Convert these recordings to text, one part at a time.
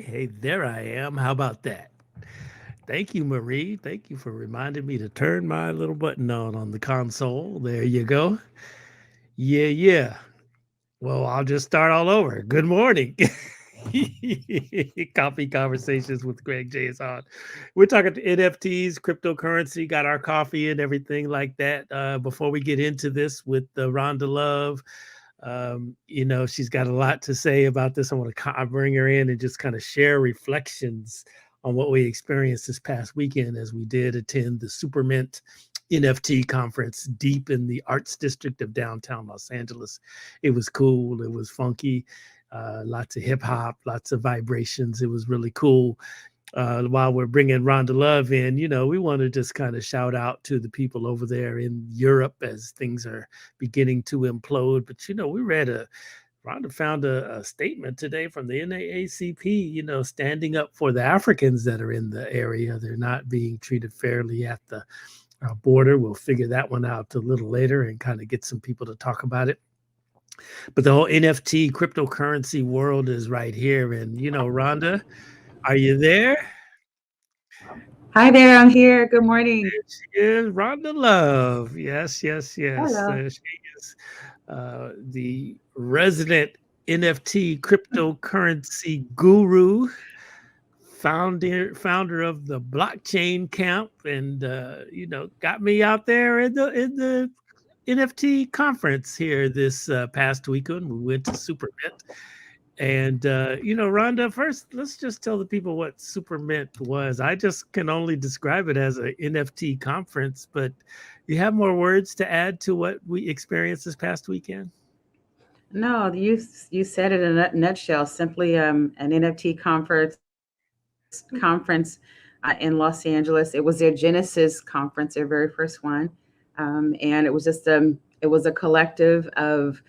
sorry. Hey, there I am. How about that? Thank you, Marie. Thank you for reminding me to turn my little button on the console. There you go. Yeah, yeah. Well, I'll just start all over. Good morning. Coffee conversations with Greg J is on. We're talking to NFTs, cryptocurrency, got our coffee and everything like that. Before we get into this with Rhonda Love, she's got a lot to say about this. I want to bring her in and just kind of share reflections on what we experienced this past weekend as we did attend the Supermint NFT conference deep in the arts district of downtown Los Angeles. It was cool. It was funky. Lots of hip hop, lots of vibrations. It was really cool. While we're bringing Rhonda Love in, we want to just kind of shout out to the people over there in Europe as things are beginning to implode. But, Rhonda found a statement today from the NAACP, standing up for the Africans that are in the area. They're not being treated fairly at the border. We'll figure that one out a little later and kind of get some people to talk about it. But the whole NFT cryptocurrency world is right here. And, Rhonda, are you there? Hi there, I'm here. Good morning. There she is, Rhonda Love. Yes, yes, yes. Hello. There she is, the resident NFT cryptocurrency guru, founder of the blockchain camp, and got me out there in the NFT conference here this past weekend. We went to Supermint. And Rhonda, first, let's just tell the people what Supermint was. I just can only describe it as an NFT conference, but you have more words to add to what we experienced this past weekend? No, you said it in a nutshell. Simply an NFT conference in Los Angeles. It was their Genesis conference, their very first one, and it was a collective of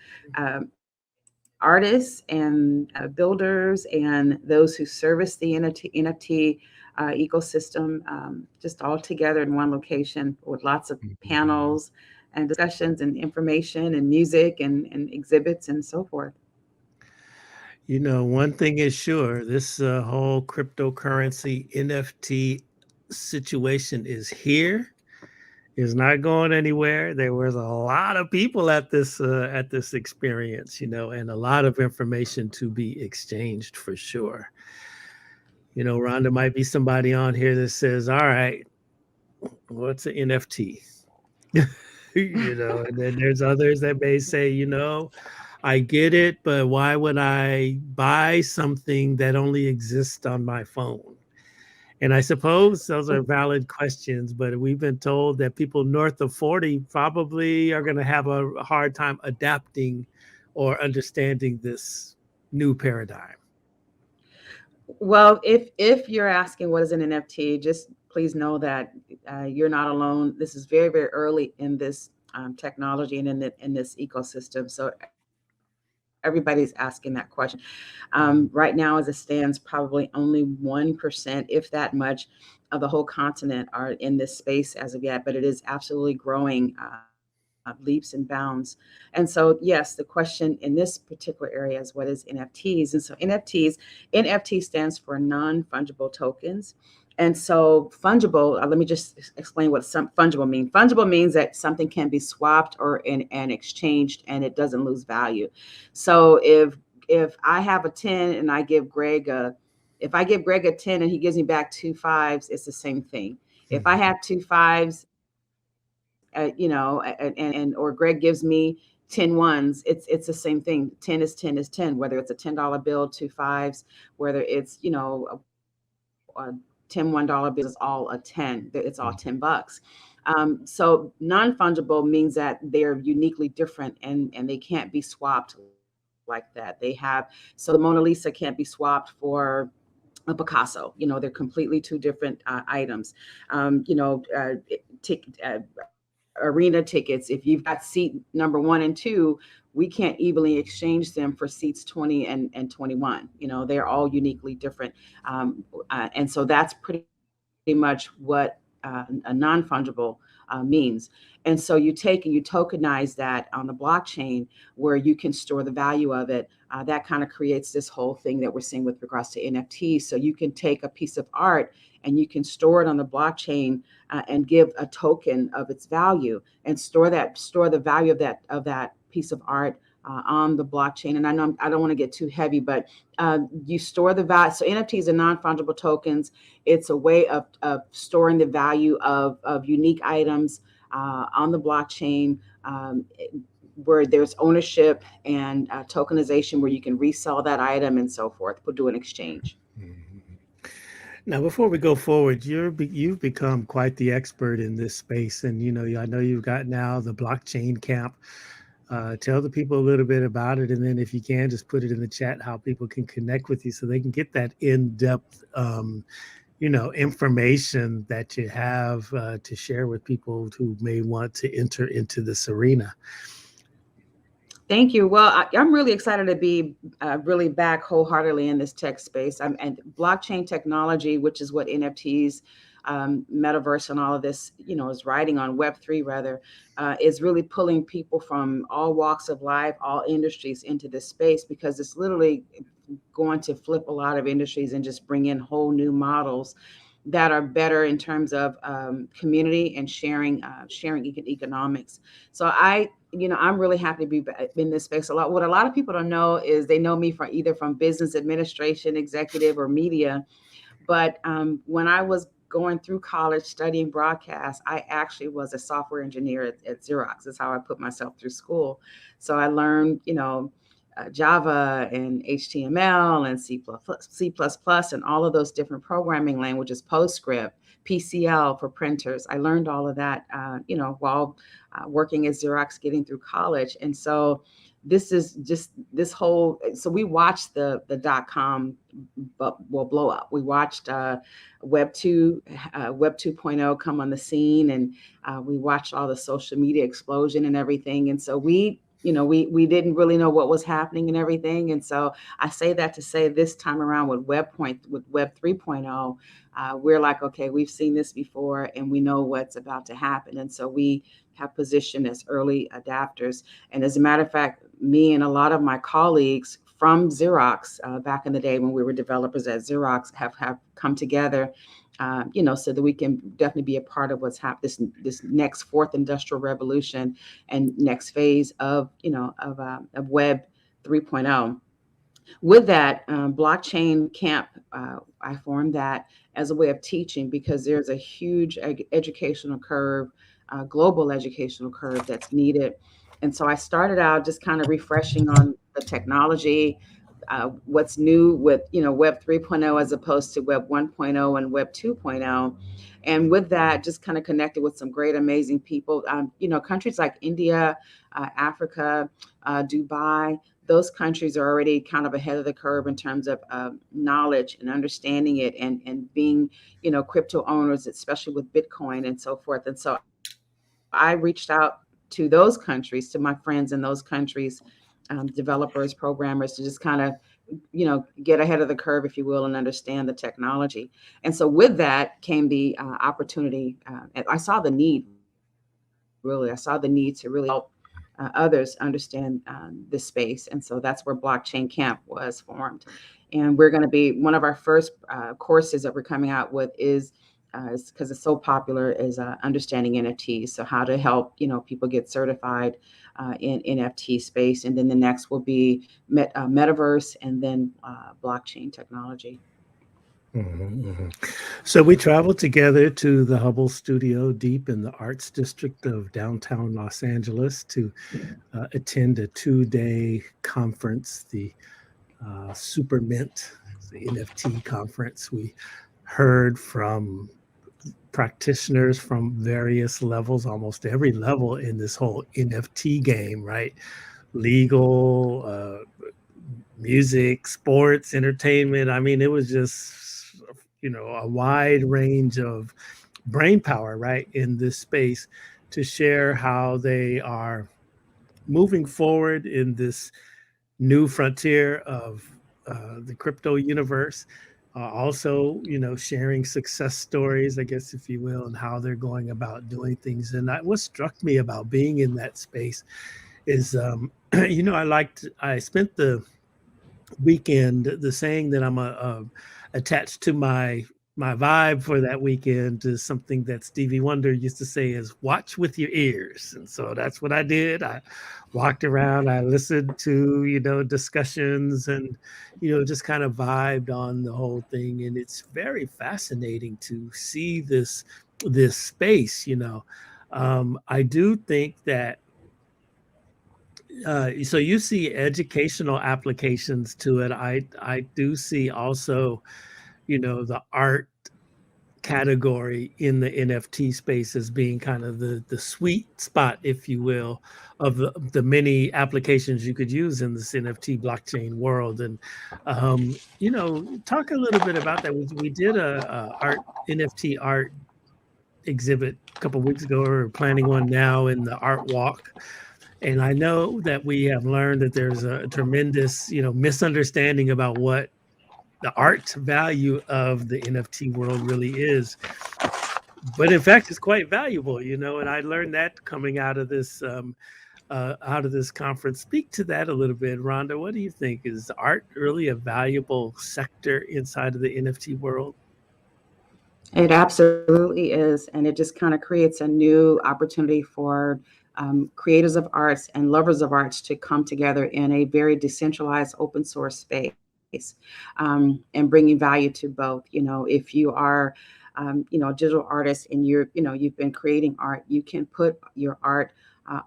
artists and builders and those who service the NFT ecosystem, just all together in one location with lots of Mhm. panels and discussions and information and music and exhibits and so forth. One thing is sure, this whole cryptocurrency NFT situation is not going anywhere. There was a lot of people at this experience, and a lot of information to be exchanged for sure. Rhonda might be somebody on here that says, "All right, what's an NFT?" And then there's others that may say, I get it, but why would I buy something that only exists on my phone? And I suppose those are valid questions, but we've been told that people north of 40 probably are going to have a hard time adapting or understanding this new paradigm. Well, if you're asking what is an NFT, just please know that you're not alone. This is very very early in this technology and in this ecosystem. So everybody's asking that question. Right now, as it stands, probably only 1%, if that much, of the whole continent are in this space as of yet. But it is absolutely growing leaps and bounds. And so, yes, the question in this particular area is what is NFTs? And so NFT stands for non-fungible tokens. And so fungible, let me just explain what some fungible mean. Fungible means that something can be swapped or and exchanged and it doesn't lose value. So if I have a 10 and I give Greg a if I give Greg a 10 and he gives me back two fives, it's the same thing. If I have two fives, or Greg gives me 10 ones, it's the same thing. 10 is 10 is 10, whether it's a $10 bill, two fives, whether it's, a 10 $1 bills is all a 10. It's all $10. So non-fungible means that they're uniquely different and they can't be swapped like that. So the Mona Lisa can't be swapped for a Picasso. They're completely two different items. Tick, arena tickets. If you've got seat number 1 and 2, we can't evenly exchange them for seats 20 and 21. They're all uniquely different. And so that's pretty much what a non-fungible means. And so you take and you tokenize that on the blockchain where you can store the value of it that kind of creates this whole thing that we're seeing with regards to NFTs. So you can take a piece of art and you can store it on the blockchain and give a token of its value and store the value of that piece of art on the blockchain. And I know I don't want to get too heavy, but you store the value. So NFTs are non-fungible tokens. It's a way of storing the value of unique items on the blockchain, where there's ownership and tokenization, where you can resell that item and so forth, do an exchange. Now, before we go forward, you've become quite the expert in this space, and I know you've got now the blockchain camp. Tell the people a little bit about it, and then if you can, just put it in the chat how people can connect with you so they can get that in-depth, information that you have to share with people who may want to enter into this arena. Thank you. Well, I'm really excited to be really back wholeheartedly in this tech space. And blockchain technology, which is what NFTs, metaverse, and all of this, is riding on Web3 rather, is really pulling people from all walks of life, all industries into this space, because it's literally going to flip a lot of industries and just bring in whole new models that are better in terms of community and sharing economics. So I'm really happy to be in this space. What a lot of people don't know is they know me from either from business administration, executive, or media. But when I was going through college studying broadcast, I actually was a software engineer at Xerox. That's how I put myself through school. So I learned, Java and HTML and C++, and all of those different programming languages, PostScript, PCL for printers. I learned all of that, while working at Xerox, getting through college. And so this is just this whole, so we watched the .com blow up. We watched Web 2.0 come on the scene, and we watched all the social media explosion and everything. And so we didn't really know what was happening and everything. And so I say that to say this time around with Web 3.0, we're like, okay, we've seen this before and we know what's about to happen. And so we have positioned as early adapters. And as a matter of fact, me and a lot of my colleagues from Xerox back in the day when we were developers at Xerox have come together, so that we can definitely be a part of what's happening, this next fourth industrial revolution and next phase of Web 3.0. With that blockchain camp, I formed that as a way of teaching, because there's a huge educational curve, global educational curve that's needed. And so I started out just kind of refreshing on the technology, what's new with Web 3.0 as opposed to Web 1.0 and Web 2.0. And with that, just kind of connected with some great, amazing people. Countries like India, Africa, Dubai, those countries are already kind of ahead of the curve in terms of knowledge and understanding it, and being, crypto owners, especially with Bitcoin and so forth. And so I reached out to those countries, to my friends in those countries, developers, programmers, to just kind of, get ahead of the curve, if you will, and understand the technology. And so with that came the opportunity. And I saw the need, really. I saw the need to really help others understand this space. And so that's where Blockchain Camp was formed. And we're going to be, one of our first courses that we're coming out with is because it's so popular, is understanding NFTs. So how to help, people get certified in NFT space. And then the next will be metaverse, and then blockchain technology. Mm-hmm, mm-hmm. So we traveled together to the Hubble Studio deep in the Arts District of downtown Los Angeles to attend a 2-day conference, the Super Mint, the NFT conference. We heard from practitioners from various levels, almost every level in this whole NFT game, right? Legal, music, sports, entertainment. I mean, it was just, a wide range of brain power, right, in this space to share how they are moving forward in this new frontier of the crypto universe. Also, sharing success stories, I guess, if you will, and how they're going about doing things. And what struck me about being in that space is, I spent the weekend, the saying that I'm attached to my vibe for that weekend is something that Stevie Wonder used to say is watch with your ears. And so that's what I did. I walked around, I listened to, discussions and, just kind of vibed on the whole thing. And it's very fascinating to see this space. I do think that so you see educational applications to it. I do see also, the art category in the NFT space as being kind of the sweet spot, if you will, of the many applications you could use in this NFT blockchain world. And talk a little bit about that. We did a art NFT art exhibit a couple of weeks ago, or planning one now in the art walk. And I know that we have learned that there's a tremendous, misunderstanding about what the art value of the NFT world really is. But in fact, it's quite valuable, and I learned that coming out of this conference. Speak to that a little bit, Rhonda. What do you think? Is art really a valuable sector inside of the NFT world? It absolutely is. And it just kind of creates a new opportunity for creators of arts and lovers of arts to come together in a very decentralized open source space, and bringing value to both. If you are, a digital artist and you've been creating art, you can put your art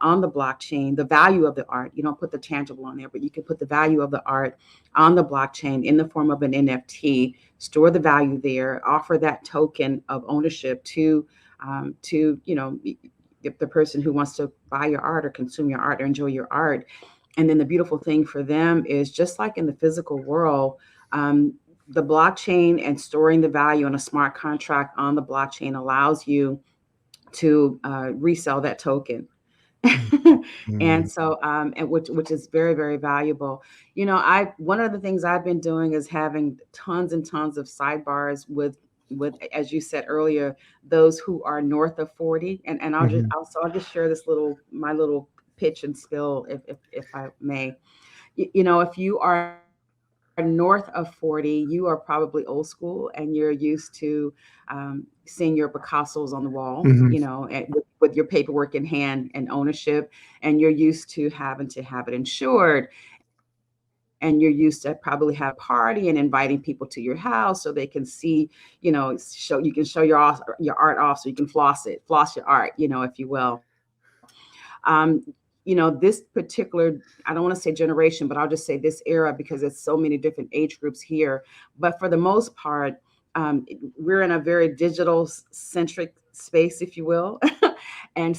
on the blockchain, the value of the art. You don't put the tangible on there, but you can put the value of the art on the blockchain in the form of an NFT, store the value there, offer that token of ownership to the person who wants to buy your art or consume your art or enjoy your art. And then the beautiful thing for them is, just like in the physical world, the blockchain and storing the value in a smart contract on the blockchain allows you to resell that token. And Mhm. so and which is very, very valuable. I one of the things I've been doing is having tons and tons of sidebars with, as you said earlier, those who are north of 40. And Mhm. I'll just share this little my little pitch and spill, if I may. If you are north of 40, you are probably old school and you're used to seeing your Picassos on the wall, Mhm. with your paperwork in hand and ownership, and you're used to having to have it insured, and you're used to probably have a party and inviting people to your house so they can see, you can show your art off, so you can floss your art, if you will. This particular, I don't want to say generation, but I'll just say this era, because it's so many different age groups here. But for the most part, we're in a very digital centric space, if you will. And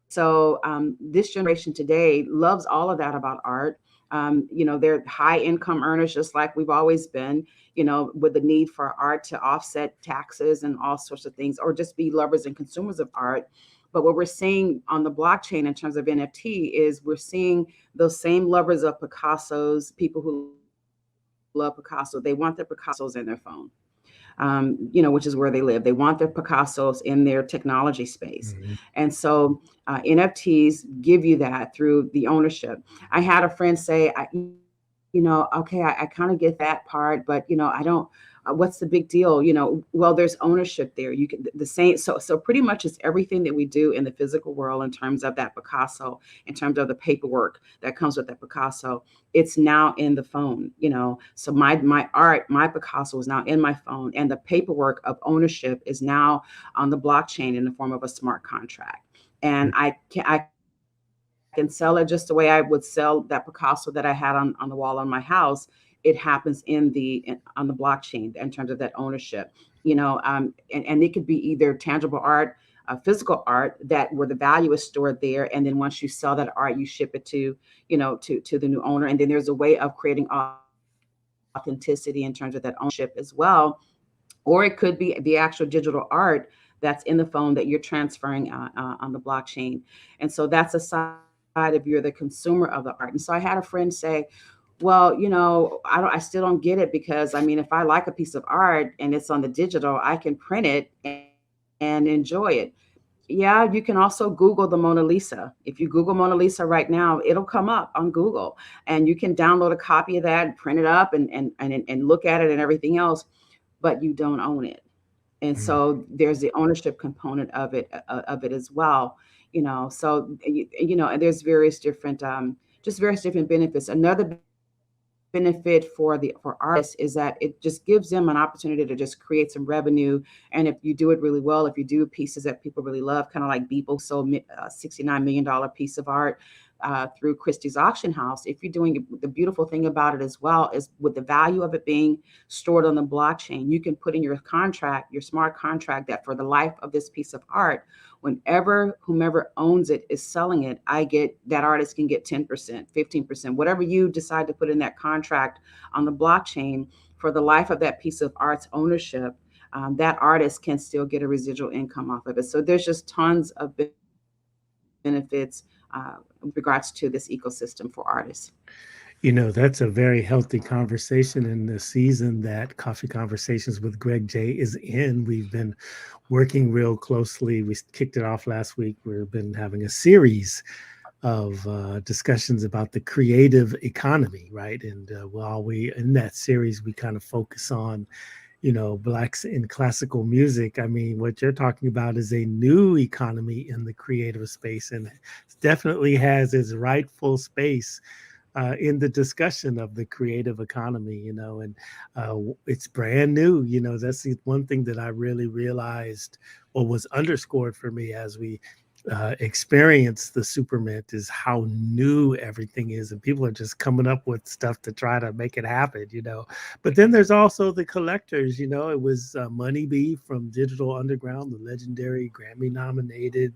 so this generation today loves all of that about art. They're high income earners, just like we've always been, with the need for art to offset taxes and all sorts of things, or just be lovers and consumers of art. But what we're seeing on the blockchain in terms of NFT is we're seeing those same lovers of Picasso's, people who love Picasso, they want their Picassos in their phone, which is where they live. They want their Picassos in their technology space. And Mhm. so NFTs give you that through the ownership. I had a friend say, okay, I kind of get that part, but I don't. What's the big deal? Well, there's ownership there. You can the same. So pretty much it's everything that we do in the physical world in terms of that Picasso, in terms of the paperwork that comes with that Picasso. It's now in the phone. So my art, my Picasso is now in my phone, and the paperwork of ownership is now on the blockchain in the form of a smart contract. And I can sell it just the way I would sell that Picasso that I had on the wall on my house. It happens on the blockchain in terms of that ownership. And it could be either tangible art, physical art, that where the value is stored there, and then once you sell that art, you ship it to the new owner. And then there's a way of creating authenticity in terms of that ownership as well. Or it could be the actual digital art that's in the phone that you're transferring on the blockchain. And so that's a side of you're the consumer of the art. And so I had a friend say, well, I still don't get it, because I mean, if I like a piece of art and it's on the digital, I can print it and enjoy it. Yeah, you can also Google the Mona Lisa. If you Google Mona Lisa right now, it'll come up on Google, and you can download a copy of that, print it up, and look at it and everything else, but you don't own it. And Mm. so there's the ownership component of it as well. So and there's various different just various different benefits. Another benefit for artists is that it just gives them an opportunity to just create some revenue. And if you do it really well, if you do pieces that people really love, kind of like Beeple sold a $69 million piece of art through Christie's auction house. If you're doing it, the beautiful thing about it as well is with the value of it being stored on the blockchain, you can put in your contract, your smart contract, that for the life of this piece of art, whenever whomever owns it is selling it, that artist can get 10%, 15%, whatever you decide to put in that contract on the blockchain for the life of that piece of art's ownership. That artist can still get a residual income off of it. So there's just tons of benefits with regards to this ecosystem for artists. That's a very healthy conversation in the season that Coffee Conversations with Greg J is in. We've been working real closely. We kicked it off last week. We've been having a series of discussions about the creative economy, right? And while we, in that series, we kind of focus on blacks in classical music. I mean, what you're talking about is a new economy in the creative space, and definitely has its rightful space in the discussion of the creative economy, and it's brand new. That's the one thing that I really realized, or was underscored for me as we experience the supermint, is how new everything is, and people are just coming up with stuff to try to make it happen. But then there's also the collectors. It was Money B from Digital Underground, the legendary Grammy nominated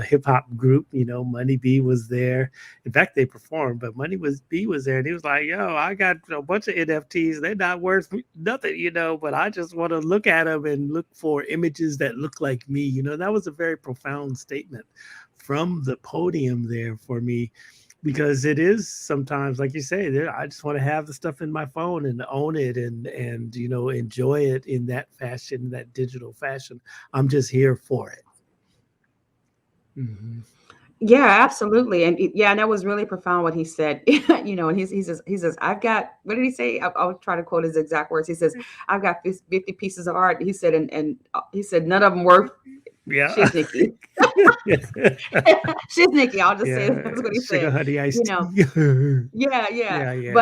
hip hop group. Money B was there. In fact, they performed, but B was there, and he was like, "Yo, I got a bunch of NFTs. They're not worth nothing, but I just want to look at them and look for images that look like me." That was a very profound statement from the podium there for me, because it is sometimes, like you say, I just want to have the stuff in my phone and own it, and enjoy it in that fashion, that digital fashion. I'm just here for it. Mm-hmm. Yeah, absolutely. Yeah, and that was really profound what he said. And he says, I've got, what did he say? I'll try to quote his exact words. He says, I've got 50 pieces of art. He said, and he said, none of them worth Yeah. shiznicky. Shiznicky, I'll just say Yeah. that's what he Sugar said. honey You iced know, tea. yeah, yeah. Yeah, yeah.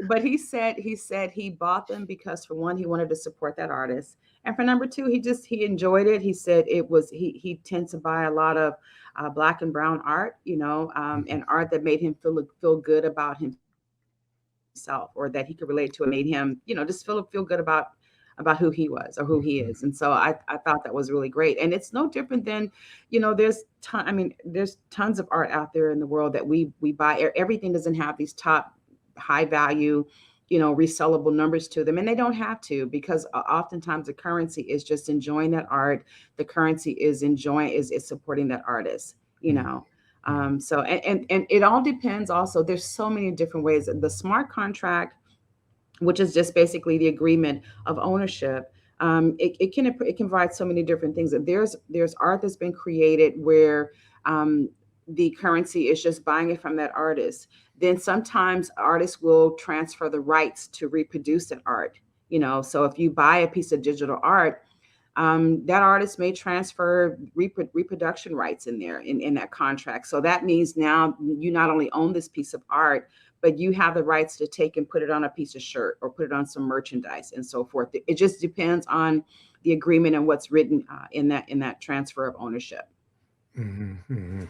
But he said he bought them because for one, he wanted to support that artist. And for number two, he enjoyed it. He said he tends to buy a lot of black and brown art, and art that made him feel good about himself, or that he could relate to, and made him, just feel good about who he was or who he is. And so I thought that was really great. And it's no different than, there's tons of art out there in the world that we buy. Everything doesn't have these top high value, resellable numbers to them, and they don't have to, because oftentimes the currency is just enjoying that art. The currency is supporting that artist. you Mm, know mm, so and it all depends. Also, there's so many different ways. The smart contract, which is just basically the agreement of ownership, it can provide so many different things. There's art that's been created where the currency is just buying it from that artist. Then sometimes artists will transfer the rights to reproduce that art. So if you buy a piece of digital art, that artist may transfer reproduction rights in there, in that contract. So that means now you not only own this piece of art, but you have the rights to take and put it on a piece of shirt or put it on some merchandise and so forth. It just depends on the agreement and what's written in that transfer of ownership. mhm, mhm,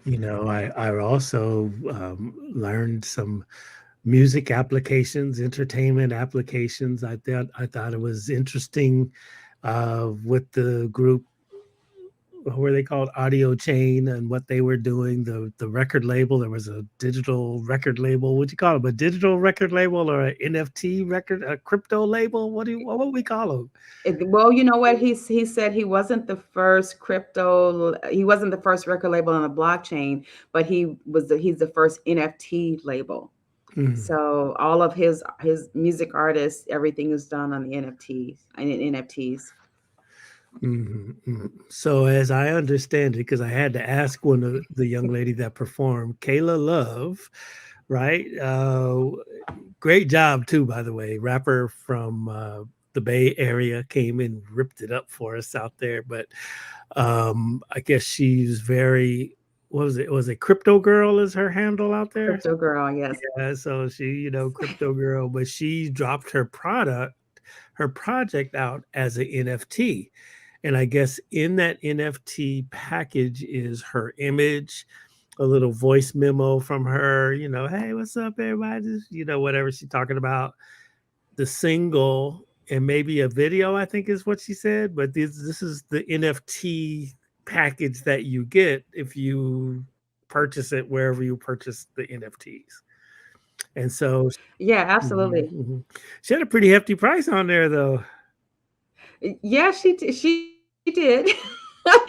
mhm. I also learned some music applications, entertainment applications. I thought it was interesting with the group, what were they called, Audio Chain, and what they were doing. The record label, there was a digital record label. What do you call it? A digital record label, or an NFT record, a crypto label? What would we call them? Well, you know what? He said he wasn't the first crypto. He wasn't the first record label on the blockchain, but he's the first NFT label. Mm. So all of his music artists, everything is done on the NFTs and in NFTs. Mhm, mhm. So as I understand it, because I had to ask one of the young lady that performed, Kayla Love, right? Great job too, by the way. Rapper from the Bay Area came and ripped it up for us out there. But I guess she's very, what was it? Was it Crypto Girl is her handle out there? Crypto girl, yes. Yeah, so she, Crypto Girl, but she dropped her project out as an NFT. And I guess in that NFT package is her image, a little voice memo from her, hey, what's up, everybody? Just, whatever she's talking about, the single, and maybe a video, I think is what she said. But this is the NFT package that you get if you purchase it wherever you purchase the NFTs. And so, Yeah, mhm, absolutely. mhm. She had a pretty hefty price on there, though. Yeah, she did.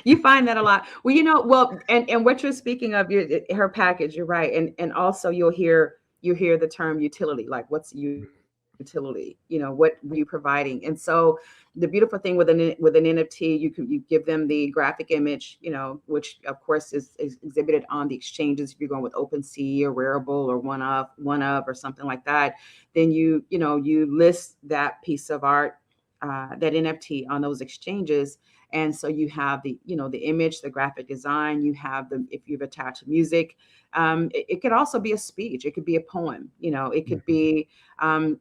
You find that a lot. Well, well, and what you're speaking of, her package, you're right. And also you hear the term utility, like what's utility? What were you providing? And so the beautiful thing with an NFT, you give them the graphic image, which of course is exhibited on the exchanges. If you're going with OpenSea or Wearable or one of or something like that, then you list that piece of art, that NFT on those exchanges. And so you have the image, the graphic design, you have if you've attached music. It could also be a speech. It could be a poem. Mhm,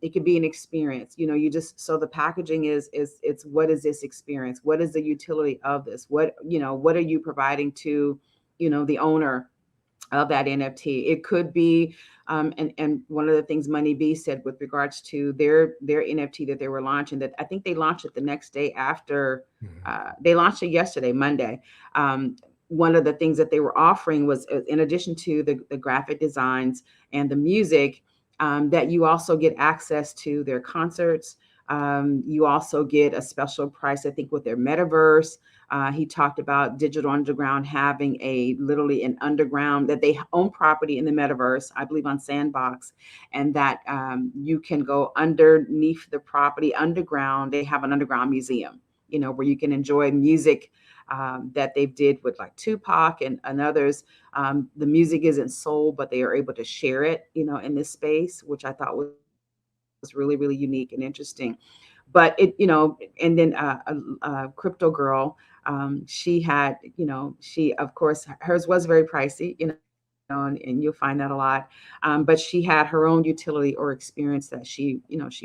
It could be an experience. You just, so the packaging is it's, what is this experience? What is the utility of this? What are you providing to, the owner of that NFT? It could be, and one of the things Money B said with regards to their NFT that they were launching, that I think they launched it the next day after, mhm, they launched it yesterday, Monday. One of the things that they were offering was, in addition to the graphic designs and the music, that you also get access to their concerts. You also get a special price, I think, with their metaverse. He talked about Digital Underground having literally an underground, that they own property in the metaverse, I believe on Sandbox, and that you can go underneath the property underground. They have an underground museum, where you can enjoy music that they did with like Tupac and others. The music isn't sold, but they are able to share it, in this space, which I thought was really, really unique and interesting. But and then Crypto Girl, she had, she, of course, hers was very pricey, and you'll find that a lot. But she had her own utility or experience that she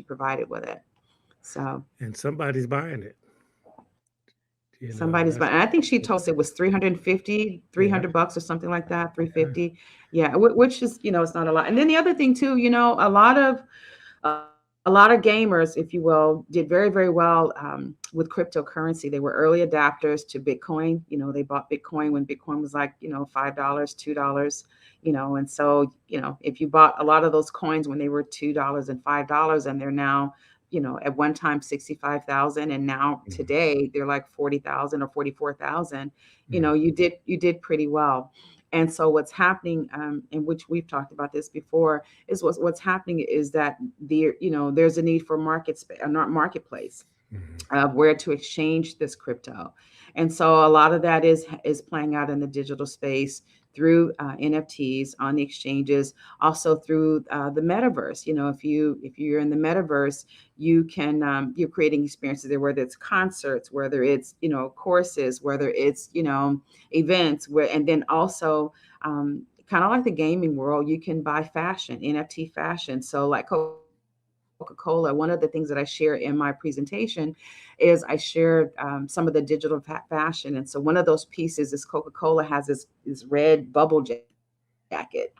provided with it. So and somebody's buying it, somebody's that's buying. I think she that's told us it was 350, yeah, $300 or something like that, yeah, 350. Yeah, which is, it's not a lot. And then the other thing too, a lot of gamers, if you will, did very, very well, with cryptocurrency. They were early adapters to Bitcoin. They bought Bitcoin when Bitcoin was like, $5, $2, and so, if you bought a lot of those coins when they were $2 and $5, and they're now, at one time 65,000, and now mhm, today they're like 40,000 or 44,000. mhm, You did pretty well. And so what's happening, in which we've talked about this before, is what's happening is that there's a need for not marketplace, mhm, where to exchange this crypto. And so a lot of that is playing out in the digital space through NFTs on the exchanges, also through the metaverse. If you're in the metaverse, you're creating experiences there, whether it's concerts, whether it's courses, whether it's events, and then also, kind of like the gaming world, you can buy fashion, NFT fashion. So like Coca-Cola, one of the things that I share in my presentation is I shared, some of the digital fashion. And so one of those pieces is Coca-Cola has this red bubble jacket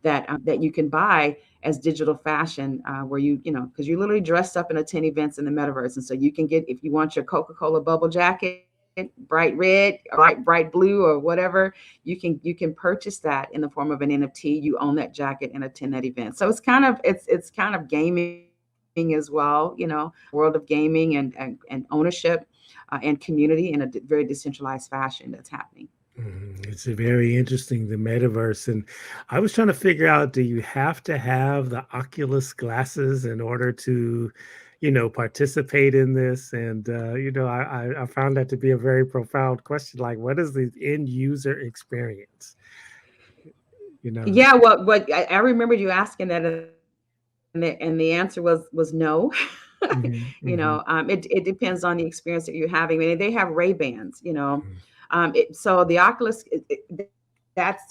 that you can buy as digital fashion, where because you're literally dressed up and attend events in the metaverse. And so you can get, if you want your Coca-Cola bubble jacket, bright red, bright blue, or whatever, you can purchase that in the form of an NFT. You own that jacket and attend that event. So it's kind of gaming as well, world of gaming and ownership, and community in a very decentralized fashion that's happening. mhm. It's a very interesting, the metaverse, and I was trying to figure out, do you have to have the Oculus glasses in order to participate in this. And I found that to be a very profound question. Like, what is the end user experience? You know. Yeah, what I remember you asking that, and the answer was no. Hmm. Hmm. It depends on the experience that you're having. I mean, they have Ray Bans, so the Oculus, that's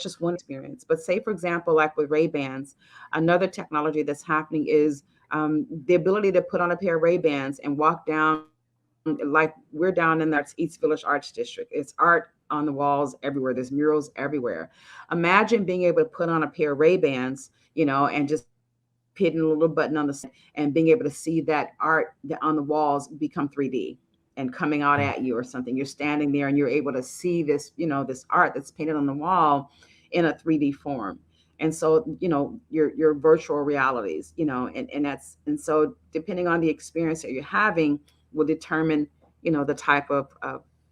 just one experience. But say, for example, like with Ray Bans, another technology that's happening is the ability to put on a pair of Ray Bans and walk down, like we're down in the East Village Arts District. It's art on the walls everywhere. There's murals everywhere. Imagine being able to put on a pair of Ray Bans, and just hitting a little button on the side and being able to see that art on the walls become 3D and coming out at you or something. You're standing there and you're able to see this, this art that's painted on the wall in a 3D form. And so, your virtual realities, and so depending on the experience that you're having will determine, the type of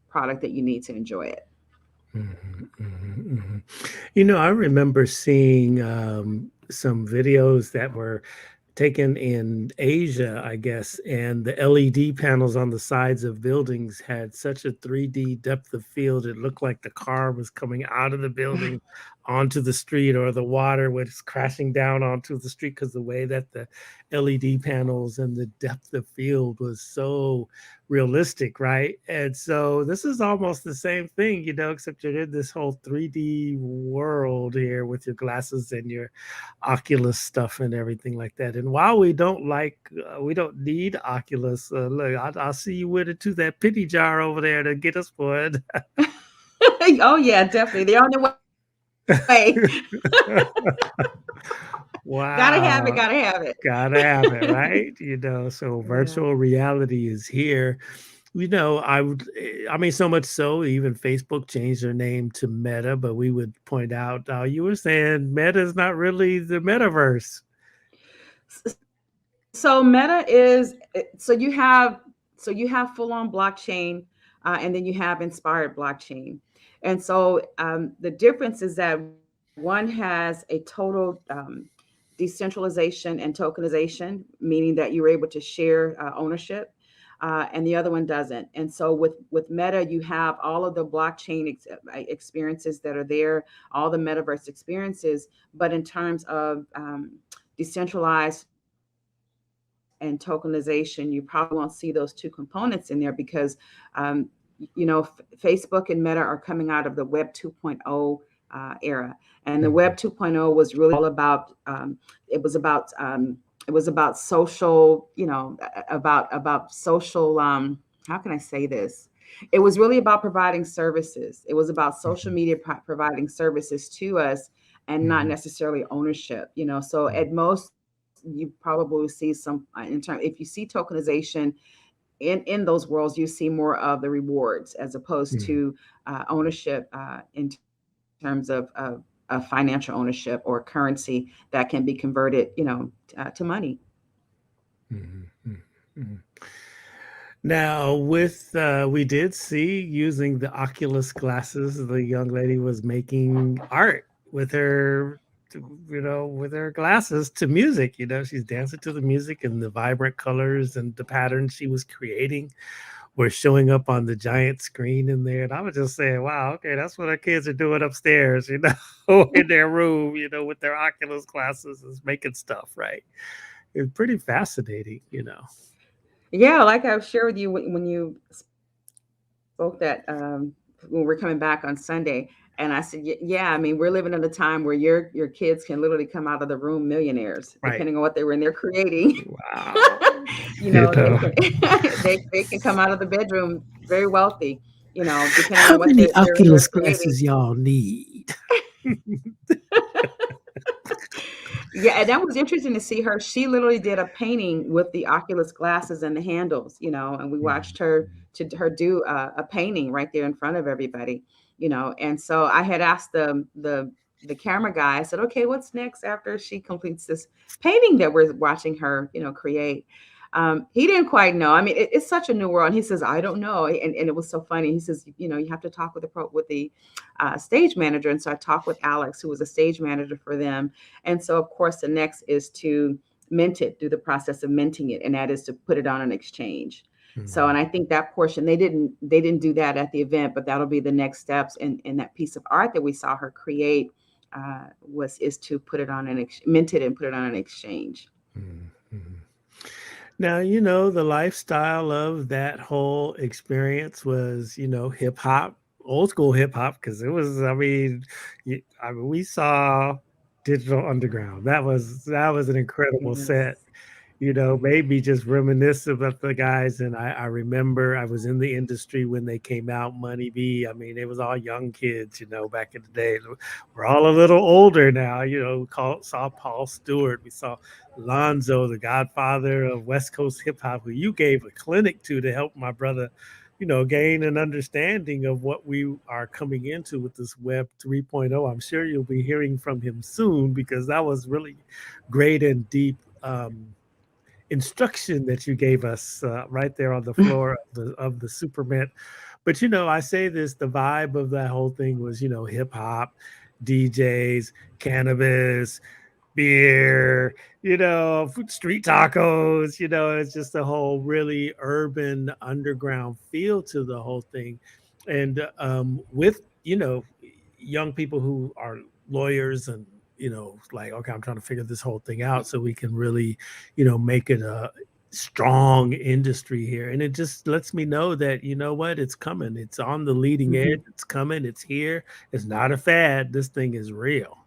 product that you need to enjoy it. Mhm, mhm, mhm. I remember seeing some videos that were taken in Asia, I guess, and the LED panels on the sides of buildings had such a 3D depth of field. It looked like the car was coming out of the building onto the street, or the water was crashing down onto the street, because the way that the LED panels and the depth of field was so realistic, right? And so this is almost the same thing, except you're in this whole 3D world here with your glasses and your Oculus stuff and everything like that. And while we don't need Oculus. Look, I'll see you with it to that penny jar over there to get us one. Oh yeah, definitely. They're on their way. Gotta have it. Wow. Gotta have Gotta have it, it. right? So Yeah. virtual reality is here. I mean, so much so, even Facebook changed their name to Meta, but we would point out, you were saying Meta is not really the metaverse. So Meta is so you have full on blockchain, and then you have inspired blockchain, and so the difference is that one has a total decentralization and tokenization, meaning that you're able to share ownership, and the other one doesn't. And so with Meta, you have all of the blockchain experiences that are there, all the metaverse experiences, but in terms of decentralized and tokenization, you probably won't see those two components in there because, um, Facebook and Meta are coming out of the Web 2.0 era, and the Web Mhm, 2.0 was really all about it was about social, about social. How can I say this? It was really about providing services. It was about social mhm, media providing services to us and not mhm, necessarily ownership. So mhm, at most you probably see some in term if you see tokenization in those worlds, you see more of the rewards as opposed mhm, to ownership in terms of financial ownership or currency that can be converted, to money. mhm, mhm, mhm. Now, we did see, using the Oculus glasses, the young lady was making art with her glasses to music. She's dancing to the music, and the vibrant colors and the patterns she was creating were showing up on the giant screen in there. And I was just saying, wow, okay, that's what our kids are doing upstairs, in their room, with their Oculus glasses, is making stuff, right? It's pretty fascinating. Yeah, like I've shared with you when you spoke that when we're coming back on Sunday, and I said, yeah, I mean, we're living in a time where your kids can literally come out of the room millionaires, depending on what Right. they're creating. Wow. They can they can come out of the bedroom very wealthy, depending How on what many they're Oculus creating. glasses y'all need? Yeah, and that was interesting to see her. She literally did a painting with the Oculus glasses and the handles, and we Mhm, watched her do a painting right there in front of everybody, And so I had asked the camera guy. I said, "Okay, what's next after she completes this painting that we're watching her, create?" He didn't quite know. I mean, it's such a new world. And he says, "I don't know," and it was so funny. He says, "You have to talk with the stage manager." And so I talked with Alex, who was a stage manager for them. And so, of course, the next is to mint it, do the process of minting it, and that is to put it on an exchange. So, Mhm. and I think that portion they didn't do that at the event, but that'll be the next steps. And that piece of art that we saw her create was is to put it on mint it and put it on an exchange. Mhm. Mhm. Now, the lifestyle of that whole experience was, hip hop, old school hip hop, because it was, we saw Digital Underground. That was an incredible set. Yes. Made me just reminisce about the guys. And I remember I was in the industry when they came out, Money B. I mean, it was all young kids, back in the day. We're all a little older now, saw Paul Stewart. We saw Lonzo, the godfather of West Coast hip hop, who you gave a clinic to help my brother, gain an understanding of what we are coming into with this Web 3.0. I'm sure you'll be hearing from him soon because that was really great and deep. Instruction that you gave us right there on the floor of the Superman. But I say this: the vibe of that whole thing was hip hop, DJs, cannabis, beer, street tacos. It's just a whole really urban underground feel to the whole thing, and with young people who are lawyers and like, okay, I'm trying to figure this whole thing out so we can really make it a strong industry here. And it just lets me know that what, it's coming, it's on the leading edge, Mhm. it's coming, it's here, it's not a fad, this thing is real.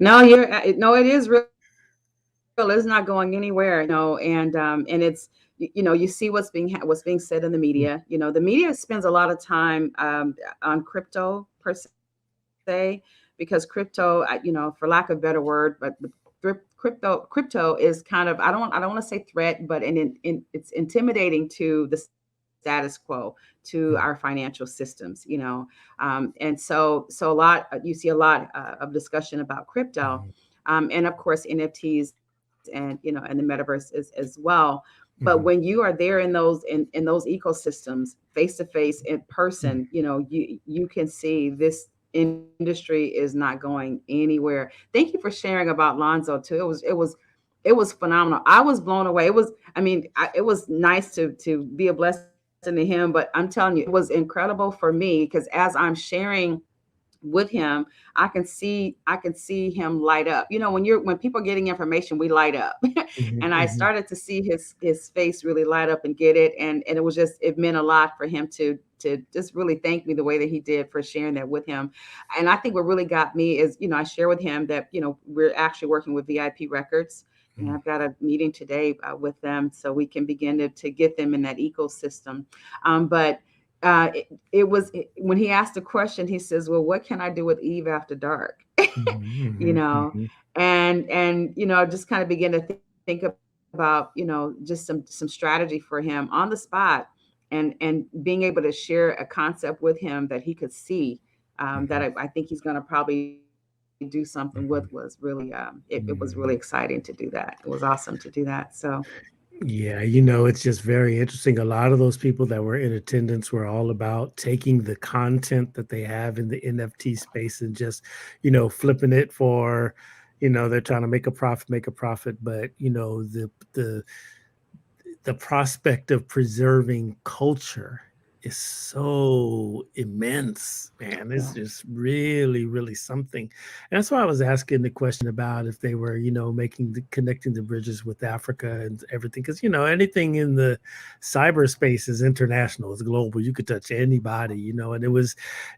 No, no, it is real. It's not going anywhere, and you see what's being said in the Mm, media. The media spends a lot of time on crypto per se, because crypto, for lack of a better word, but crypto is kind of, I don't want to say threat, but it's intimidating to the status quo, to our mm, financial systems. And so a lot, you see a lot of discussion about crypto, mm, and of course NFTs, and the metaverse as well. But when mm, you are there in those ecosystems, face to face, in mm, person, you can see this industry is not going anywhere. Thank you for sharing about Lonzo too. It was phenomenal. I was blown away. It was nice to be a blessing to him, but I'm telling you, it was incredible for me because as I'm sharing with him, I can see him light up. When people are getting information, we light up. mhm, And I mhm, started to see his face really light up and get it, and it meant a lot for him to just really thank me the way that he did for sharing that with him. And I think what really got me is, I share with him that we're actually working with VIP Records, and mm, I've got a meeting today with them so we can begin to get them in that ecosystem. But when he asked the question, he says, "Well, what can I do with Eve after dark?" you mhm, know, mhm, and just kind of begin to think about just some strategy for him on the spot, and being able to share a concept with him that he could see, that mhm, I think he's going to probably do something with, was really it was really exciting mhm. to do that. It was awesome to do that. So Yeah, it's just very interesting. A lot of those people that were in attendance were all about taking the content that they have in the NFT space and just, flipping it for, they're trying to make a profit, but the prospect of preserving culture is so immense, man. It's yeah. just really, really something. And that's why I was asking the question about if they were, connecting the bridges with Africa and everything. Because, anything in the cyberspace is international, it's global. You could touch anybody, and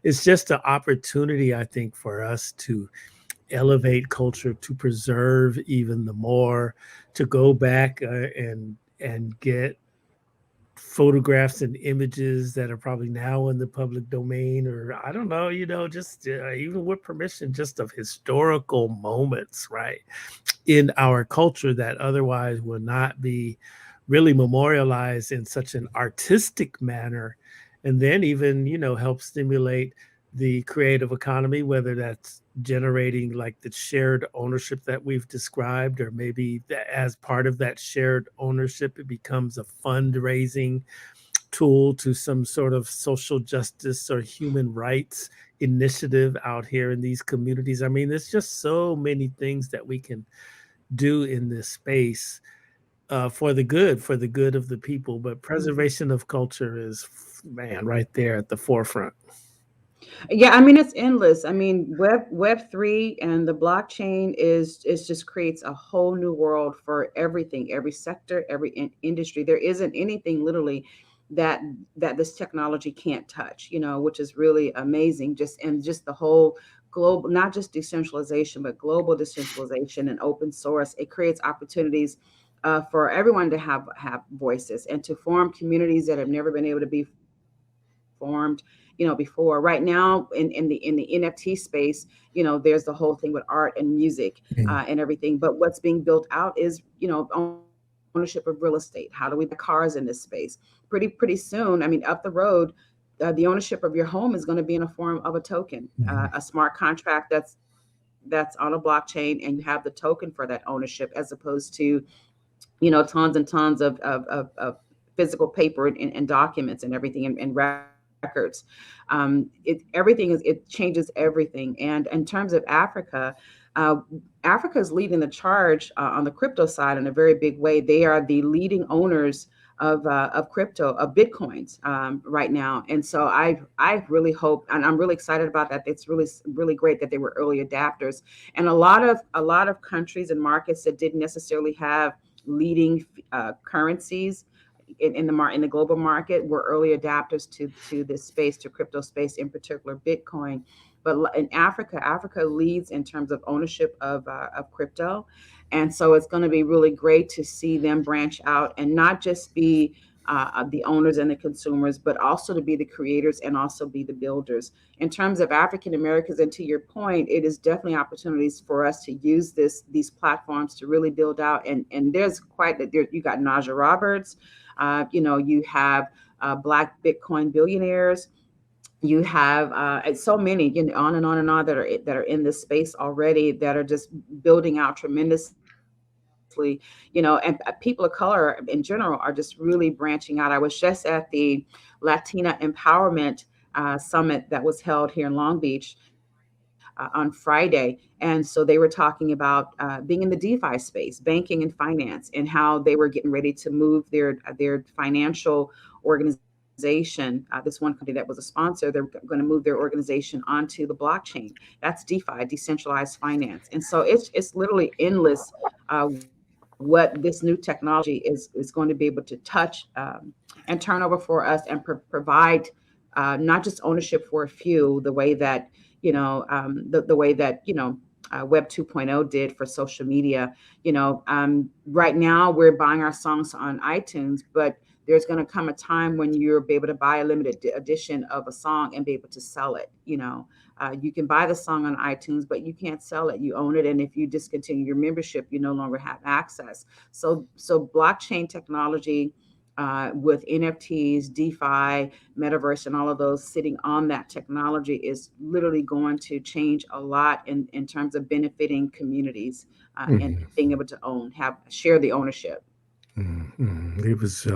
it's just an opportunity, I think, for us to elevate culture, to preserve even the more, to go back and get photographs and images that are probably now in the public domain, or I don't know, just even with permission, just of historical moments, right, in our culture that otherwise will not be really memorialized in such an artistic manner. And then even help stimulate the creative economy, whether that's generating like the shared ownership that we've described, or maybe as part of that shared ownership it becomes a fundraising tool to some sort of social justice or human rights initiative out here in these communities. I mean, there's just so many things that we can do in this space for the good of the people. But preservation of culture is, man, right there at the forefront. Yeah, I mean it's endless. I mean Web3 and the blockchain is just creates a whole new world for everything, every sector, every industry. There isn't anything literally that this technology can't touch, which is really amazing. Just the whole global, not just decentralization, but global decentralization and open source. It creates opportunities for everyone to have voices and to form communities that have never been able to be formed, before. Right now, in the NFT space, there's the whole thing with art and music Mm. and everything. But what's being built out is, ownership of real estate. How do we buy cars in this space? Pretty soon. I mean, up the road, the ownership of your home is going to be in a form of a token, Mhm. a smart contract that's on a blockchain, and you have the token for that ownership, as opposed to tons and tons of physical paper and documents and everything and records. It changes everything. And in terms of Africa, uh, Africa is leading the charge on the crypto side in a very big way. They are the leading owners of crypto, of bitcoins right now. And so I really hope, and I'm really excited about that. It's really great that they were early adapters, and a lot of countries and markets that didn't necessarily have leading currencies in the global market were early adapters to this space, to crypto space, in particular Bitcoin. But in Africa leads in terms of ownership of crypto, and so it's going to be really great to see them branch out and not just be the owners and the consumers, but also to be the creators and also be the builders. In terms of African Americans, and to your point, it is definitely opportunities for us to use these platforms to really build out. And there's you got Naja Roberts, you have Black Bitcoin billionaires. You have so many, on and on and on, that are in this space already, that are just building out tremendously, and people of color in general are just really branching out. I was just at the Latina Empowerment Summit that was held here in Long Beach on Friday. And so they were talking about being in the DeFi space, banking and finance, and how they were getting ready to move their financial organization. This one company that was a sponsor, they're going to move their organization onto the blockchain. That's DeFi, decentralized finance. And so it's literally endless what this new technology is going to be able to touch and turn over for us and provide not just ownership for a few, the way that the way that Web 2.0 did for social media. Right now we're buying our songs on iTunes, but there's going to come a time when you'll be able to buy a limited edition of a song and be able to sell it. You can buy the song on iTunes, but you can't sell it. You own it, and if you discontinue your membership, you no longer have access. So blockchain technology, with NFTs, DeFi, metaverse, and all of those sitting on that technology, is literally going to change a lot in terms of benefiting communities and Mhm. being able to share the ownership. Mhm. It was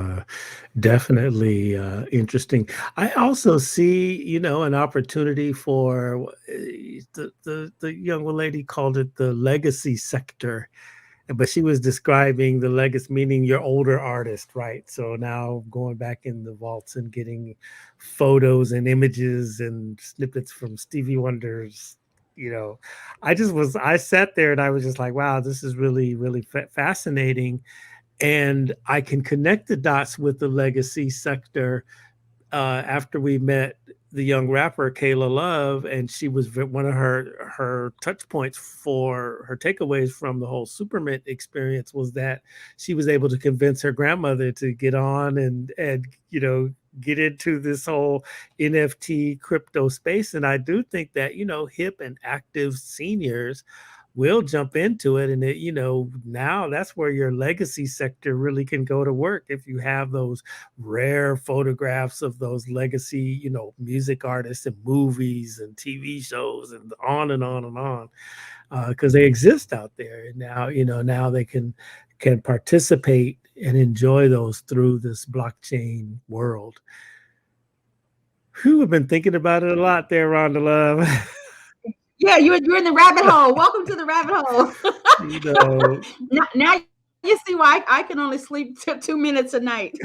definitely interesting. I also see, an opportunity for the young lady called it the legacy sector, but she was describing the legacy, meaning your older artist, right? So now going back in the vaults and getting photos and images and snippets from Stevie Wonder's. You know, I sat there and I was just like, wow, this is really, really fascinating, and I can connect the dots with the legacy sector after we met the young rapper Kayla Love, and she was one of her touch points for her takeaways from the whole Supermint experience was that she was able to convince her grandmother to get on and get into this whole NFT crypto space. And I do think that hip and active seniors will jump into it, and now that's where your legacy sector really can go to work if you have those rare photographs of those legacy music artists and movies and TV shows and on and on and on, because they exist out there. And now now they can participate and enjoy those through this blockchain world. Who have been thinking about it a lot there, Rhonda Love. Yeah, you're in the rabbit hole. Welcome to the rabbit hole. You know, Now you see why I can only sleep 2 minutes a night.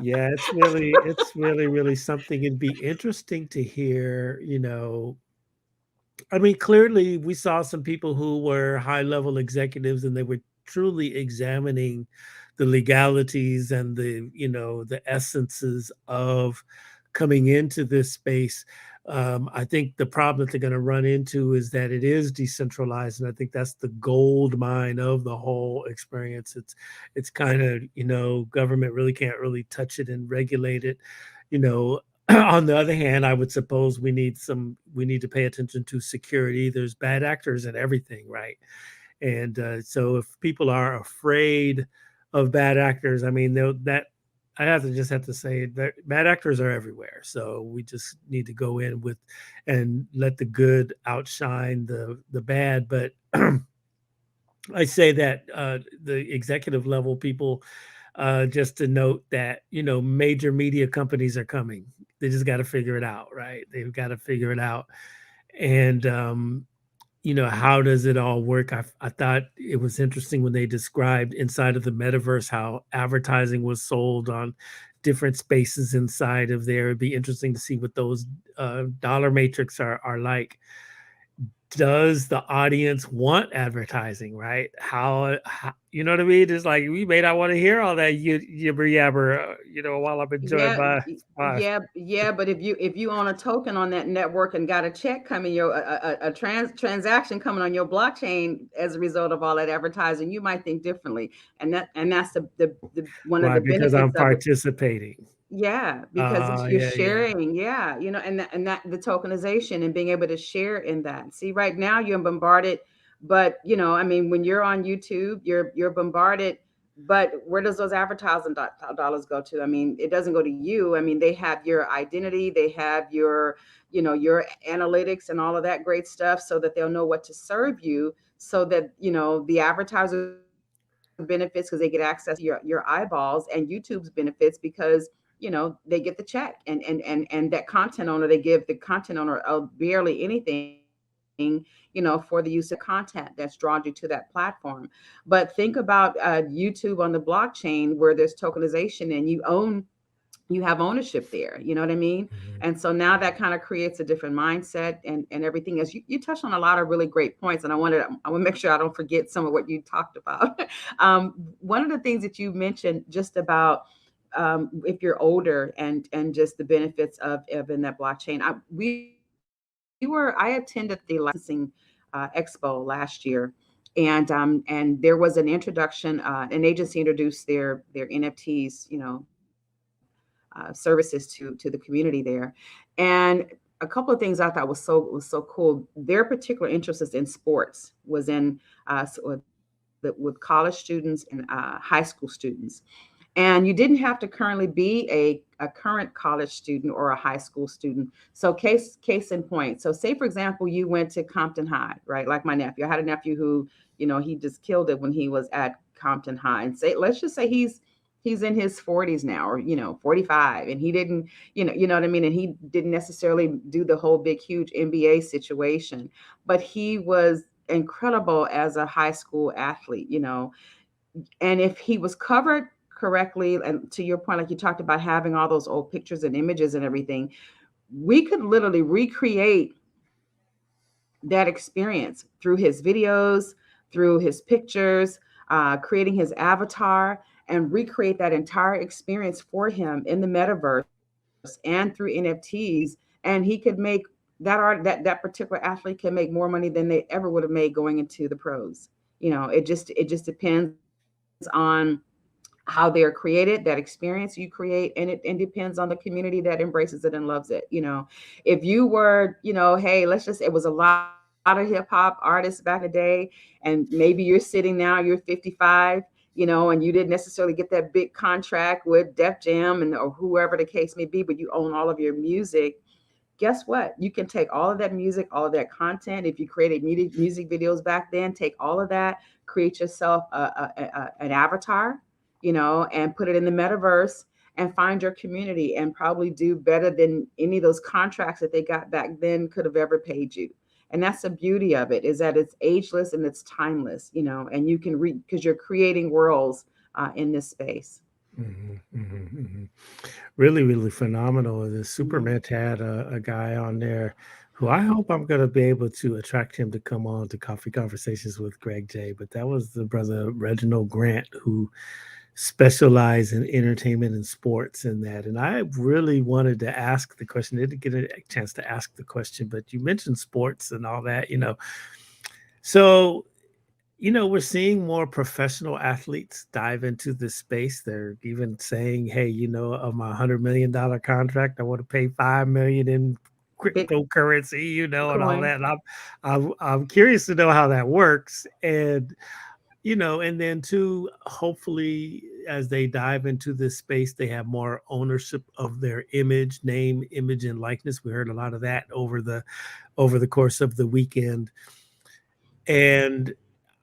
yeah, it's really, really something. It'd be interesting to hear, I mean, clearly we saw some people who were high level executives and they were truly examining the legalities and the essences of coming into this space. I think the problem that they're going to run into is that it is decentralized, and I think that's the gold mine of the whole experience. It's kind of government really can't really touch it and regulate it. You know, on the other hand, I would suppose we need to pay attention to security. There's bad actors in everything, right? And so if people are afraid of bad actors, I mean, that I have to say that bad actors are everywhere. So we just need to go in with and let the good outshine the bad. But I say that the executive level people, just to note that major media companies are coming. They just got to figure it out, right? They've got to figure it out, and how does it all work? I thought it was interesting when they described inside of the metaverse how advertising was sold on different spaces inside of there. It'd be interesting to see what those dollar matrix are like. Does the audience want advertising, right? How you know what I mean? It's like we may not want to hear all that yibber yabber, while I'm enjoying Yeah, my yeah. But if you own a token on that network and got a check coming, your a transaction coming on your blockchain as a result of all that advertising, you might think differently. And that's the one of why the because I'm benefits of it. participating. Yeah, because you're Yeah, yeah. sharing. Yeah, and that the tokenization and being able to share in that. See, right now you're bombarded, but I mean, when you're on YouTube, you're bombarded. But where does those advertising dollars go to? I mean, it doesn't go to you. I mean, they have your identity, they have your analytics and all of that great stuff, so that they'll know what to serve you, so that the advertiser benefits because they get access to your eyeballs, and YouTube's benefits because they get the check, and that content owner, they give the content owner barely anything for the use of content that's drawn you to that platform. But think about YouTube on the blockchain, where there's tokenization and you have ownership there, you know what I mean? Mhm. And so now that kind of creates a different mindset, and everything else. You touched on a lot of really great points, and I want to make sure I don't forget some of what you talked about. One of the things that you mentioned just about, if you're older, and just the benefits of in that blockchain. I attended the licensing expo last year, and there was an introduction. An agency introduced their NFTs, services to the community there. And a couple of things I thought was so cool. Their particular interest is in sports, was in with college students and high school students. And you didn't have to currently be a current college student or a high school student. So case in point. So say, for example, you went to Compton High, right? Like my nephew. I had a nephew who, he just killed it when he was at Compton High. And let's just say he's in his 40s now, or 45, and he didn't, you know what I mean, and he didn't necessarily do the whole big huge NBA situation, but he was incredible as a high school athlete, and if he was covered correctly, and to your point, like you talked about having all those old pictures and images and everything, we could literally recreate that experience through his videos, through his pictures, creating his avatar, and recreate that entire experience for him in the metaverse and through NFTs. And he could make that particular athlete can make more money than they ever would have made going into the pros. It just depends on how they're created, that experience you create, and depends on the community that embraces it and loves it. If you were, hey, let's just, it was a lot of hip hop artists back in the day, and maybe you're sitting now, you're 55, and you didn't necessarily get that big contract with Def Jam or whoever the case may be, but you own all of your music. Guess what? You can take all of that music, all of that content. If you created music videos back then, take all of that, create yourself an avatar, and put it in the metaverse. and find your community and probably do better than any of those contracts that they got back then could have ever paid you. And that's the beauty of it, is that it's ageless and it's timeless, and you can read because you're creating worlds in this space. Mhm, mhm, mhm. Really, really phenomenal. The Mhm. Superman had a guy on there who I hope I'm going to be able to attract him to come on to Coffee Conversations with Greg J. But that was the brother Reginald Grant who specialized in entertainment and sports and that. And I really wanted to ask the question. Didn't get a chance to ask the question, but you mentioned sports and all that. So we're seeing more professional athletes dive into this space. They're even saying, "Hey, of my $100 million contract, I want to pay 5 million in cryptocurrency, and all Bitcoin. that." And I'm curious to know how that works, and then too, hopefully, as they dive into this space, they have more ownership of their image, name, image, and likeness. We heard a lot of that over the course of the weekend, and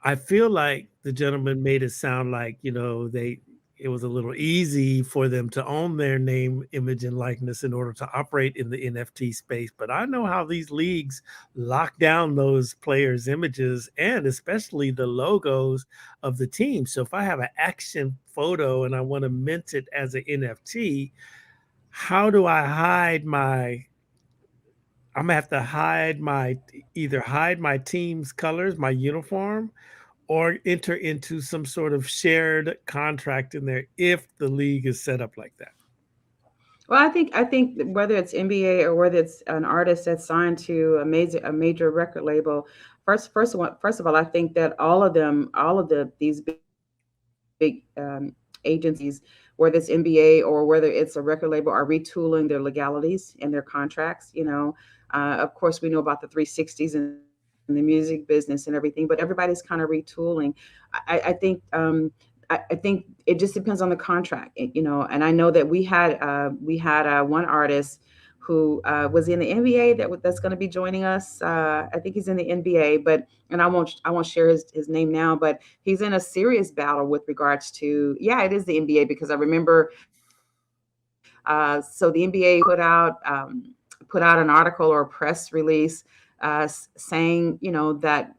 I feel like the gentleman made it sound like, it was a little easy for them to own their name, image, and likeness in order to operate in the NFT space. But I know how these leagues lock down those players' images and especially the logos of the team. So if I have an action photo and I want to mint it as an NFT, how do I hide my I'm gonna have to hide my either hide my team's colors, my uniform, or enter into some sort of shared contract in there if the league is set up like that. Well, I think that whether it's NBA or whether it's an artist that's signed to a major record label, first of all, I think that all of these big agencies, whether it's NBA or whether it's a record label, are retooling their legalities and their contracts. Of course, we know about the 360s and the music business and everything, but everybody's kind of retooling. I think it just depends on the contract, And I know that we had one artist who was in the NBA that's going to be joining us. I think he's in the NBA, but and I won't share his name now, but he's in a serious battle with regards to, yeah, it is the NBA, because I remember, so the NBA put out an article or a press release saying, that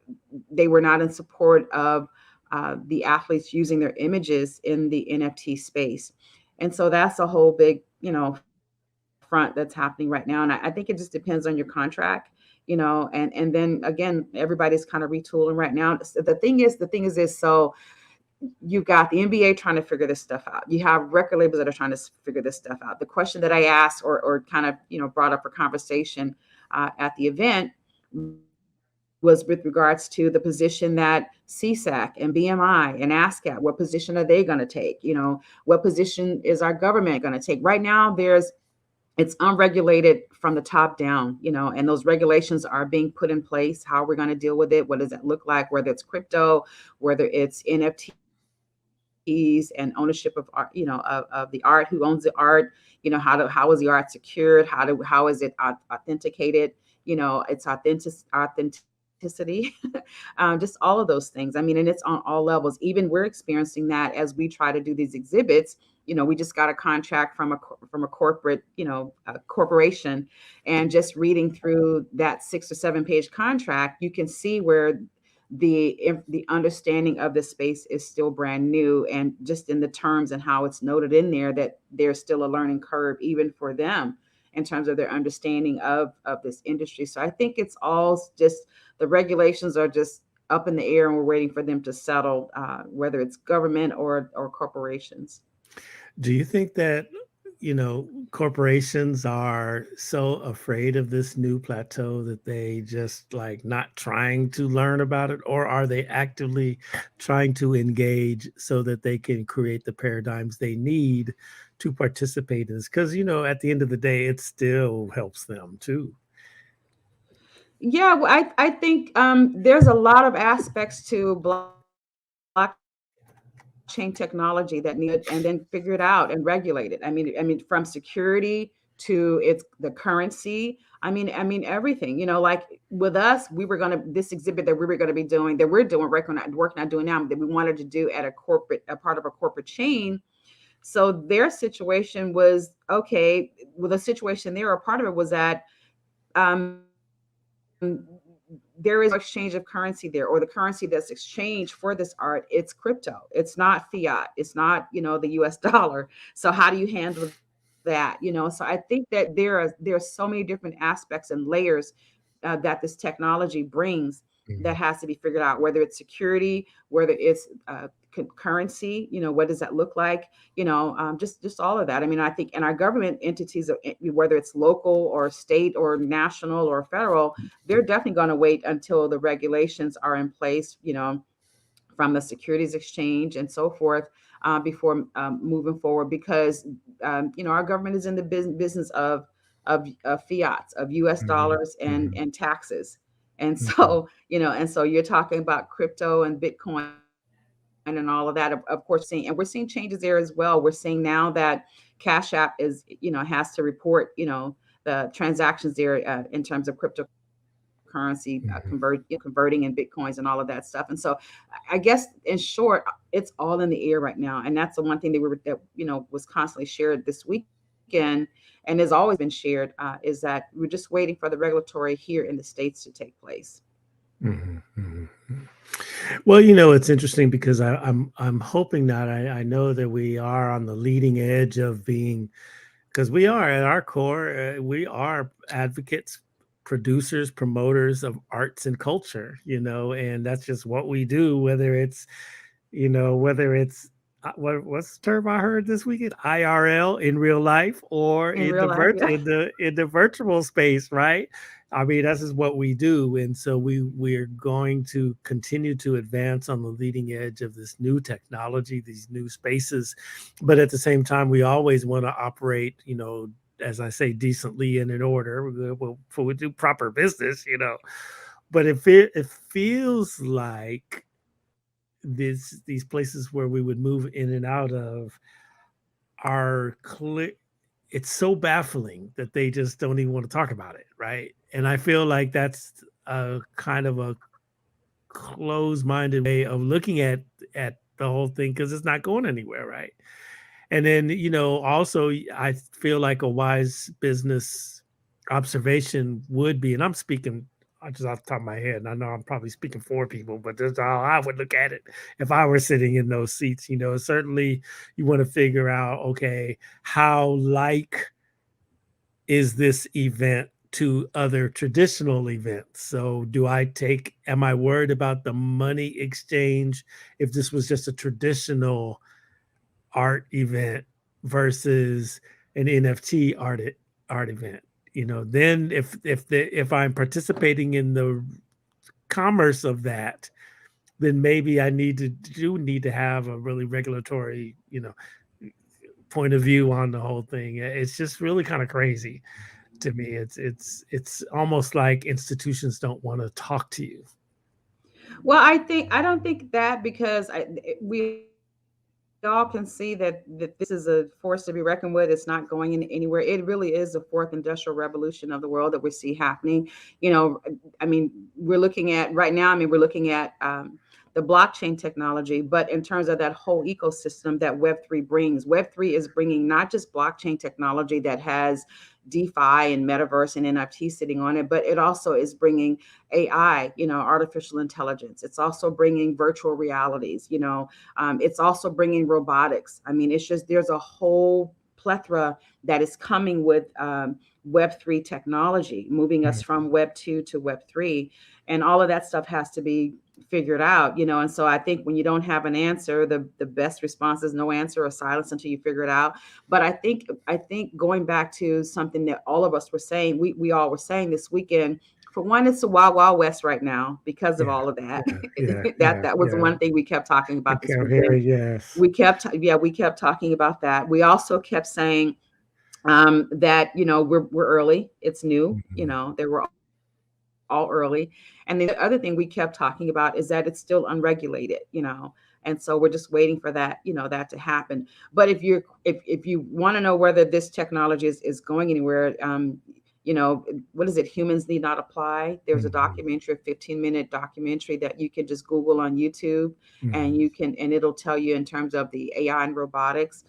they were not in support of the athletes using their images in the NFT space. And so that's a whole big, front that's happening right now. And I think it just depends on your contract, and then again, everybody's kind of retooling right now. The thing is this. So you've got the NBA trying to figure this stuff out. You have record labels that are trying to figure this stuff out. The question that I asked, or kind of brought up for conversation at the event, was with regards to the position that CSAC and BMI and ASCAP, what position are they going to take? What position is our government going to take? Right now, it's unregulated from the top down, and those regulations are being put in place. How we're going to deal with it? What does that look like? Whether it's crypto, whether it's NFTs and ownership of art, of the art, who owns the art, how is the art secured? How is it authenticated? Its authenticity, just all of those things. I mean, and it's on all levels. Even we're experiencing that as we try to do these exhibits. We just got a contract from a corporate, a corporation, and just reading through that 6 or 7 page contract, you can see where the understanding of the space is still brand new, and just in the terms and how it's noted in there, that there's still a learning curve even for them in terms of their understanding of this industry. So I think it's all just, the regulations are just up in the air, and we're waiting for them to settle, whether it's government or corporations. Do you think that, corporations are so afraid of this new plateau that they just like not trying to learn about it, or are they actively trying to engage so that they can create the paradigms they need to participate in this? Because, at the end of the day, it still helps them too. Yeah, well, I think there's a lot of aspects to blockchain technology that need and then figure it out and regulate it. I mean, from security to its the currency. I mean everything. Like with us, we were gonna this exhibit that we were gonna be doing, that we're doing, working on doing now, that we wanted to do at a part of a corporate chain. So their situation was okay. Well, the situation there, a part of it was that um, there is no exchange of currency there, or the currency that's exchanged for this art, it's crypto. It's not fiat. It's not, the US dollar. So how do you handle that? So I think that there are so many different aspects and layers that this technology brings that Mhm. has to be figured out, whether it's security, whether it's currency, what does that look like? Just all of that. I mean, I think, and our government entities, whether it's local or state or national or federal, they're definitely going to wait until the regulations are in place, from the Securities Exchange and so forth, before moving forward, because our government is in the business of fiats, of U.S. Mhm. dollars and Mhm. and taxes, and Mhm. so you're talking about crypto and Bitcoin and all of that. Of course, we're seeing changes there as well. We're seeing now that Cash App has to report the transactions there, in terms of cryptocurrency, Mhm. converting in Bitcoins and all of that stuff. And so I guess in short, it's all in the air right now. And that's the one thing was constantly shared this weekend and has always been shared, is that we're just waiting for the regulatory here in the States to take place. Mhm. Mhm. Mhm. Well, it's interesting because I'm hoping that I know that we are on the leading edge of being, because we are at our core, we are advocates, producers, promoters of arts and culture, and that's just what we do, whether it's what's the term I heard this weekend? IRL, in real life, or In in real the life, yeah. virtual space, right? I mean, that's just what we do, and so we're going to continue to advance on the leading edge of this new technology, these new spaces, but at the same time, we always want to operate, as I say, decently and in order. We do proper business. But it feels like these places where we would move in and out of are clear. It's so baffling that they just don't even want to talk about it, right? And I feel like that's a kind of a closed-minded way of looking at the whole thing, because it's not going anywhere, right? And then, also, I feel like a wise business observation would be, and I'm speaking just off the top of my head, and I know I'm probably speaking for people, but that's how I would look at it if I were sitting in those seats. Certainly you want to figure out, okay, how like is this event to other traditional events? So am I worried about the money exchange if this was just a traditional art event versus an NFT art event? Then if I'm participating in the commerce of that, then maybe I need to have a really regulatory, point of view on the whole thing. It's just really kind of crazy to me. It's almost like institutions don't want to talk to you. Well, I don't think that, because we all can see that this is a force to be reckoned with. It's not going anywhere. It really is the fourth industrial revolution of the world that we see happening. I mean, we're looking at right now. I mean, we're looking at the blockchain technology, but in terms of that whole ecosystem that Web3 brings, Web3 is bringing not just blockchain technology that has DeFi and metaverse and NFT sitting on it, but it also is bringing AI, artificial intelligence. It's also bringing virtual realities, it's also bringing robotics. I mean, it's just, there's a whole plethora that is coming with Web3 technology, moving us Mhm. from Web2 to Web3. And all of that stuff has to be figured out, and so I think when you don't have an answer, the best response is no answer or silence until you figure it out. But I think going back to something that all of us were saying, we all were saying this weekend, for one, it's the wild wild west right now because of Yeah, all of that. yeah, yeah, that yeah, that was the yeah. one thing we kept talking I about this can't hear weekend. it. Yes. We kept talking about that. We also kept saying that we're early, it's new, Mhm. they were all early. And the other thing we kept talking about is that it's still unregulated, and so we're just waiting for that to happen. But if you want to know whether this technology is going anywhere, what is it? Humans Need Not Apply. There's a Mhm. documentary, a 15-minute documentary that you can just Google on YouTube, and Mhm. and it'll tell you in terms of the AI and robotics.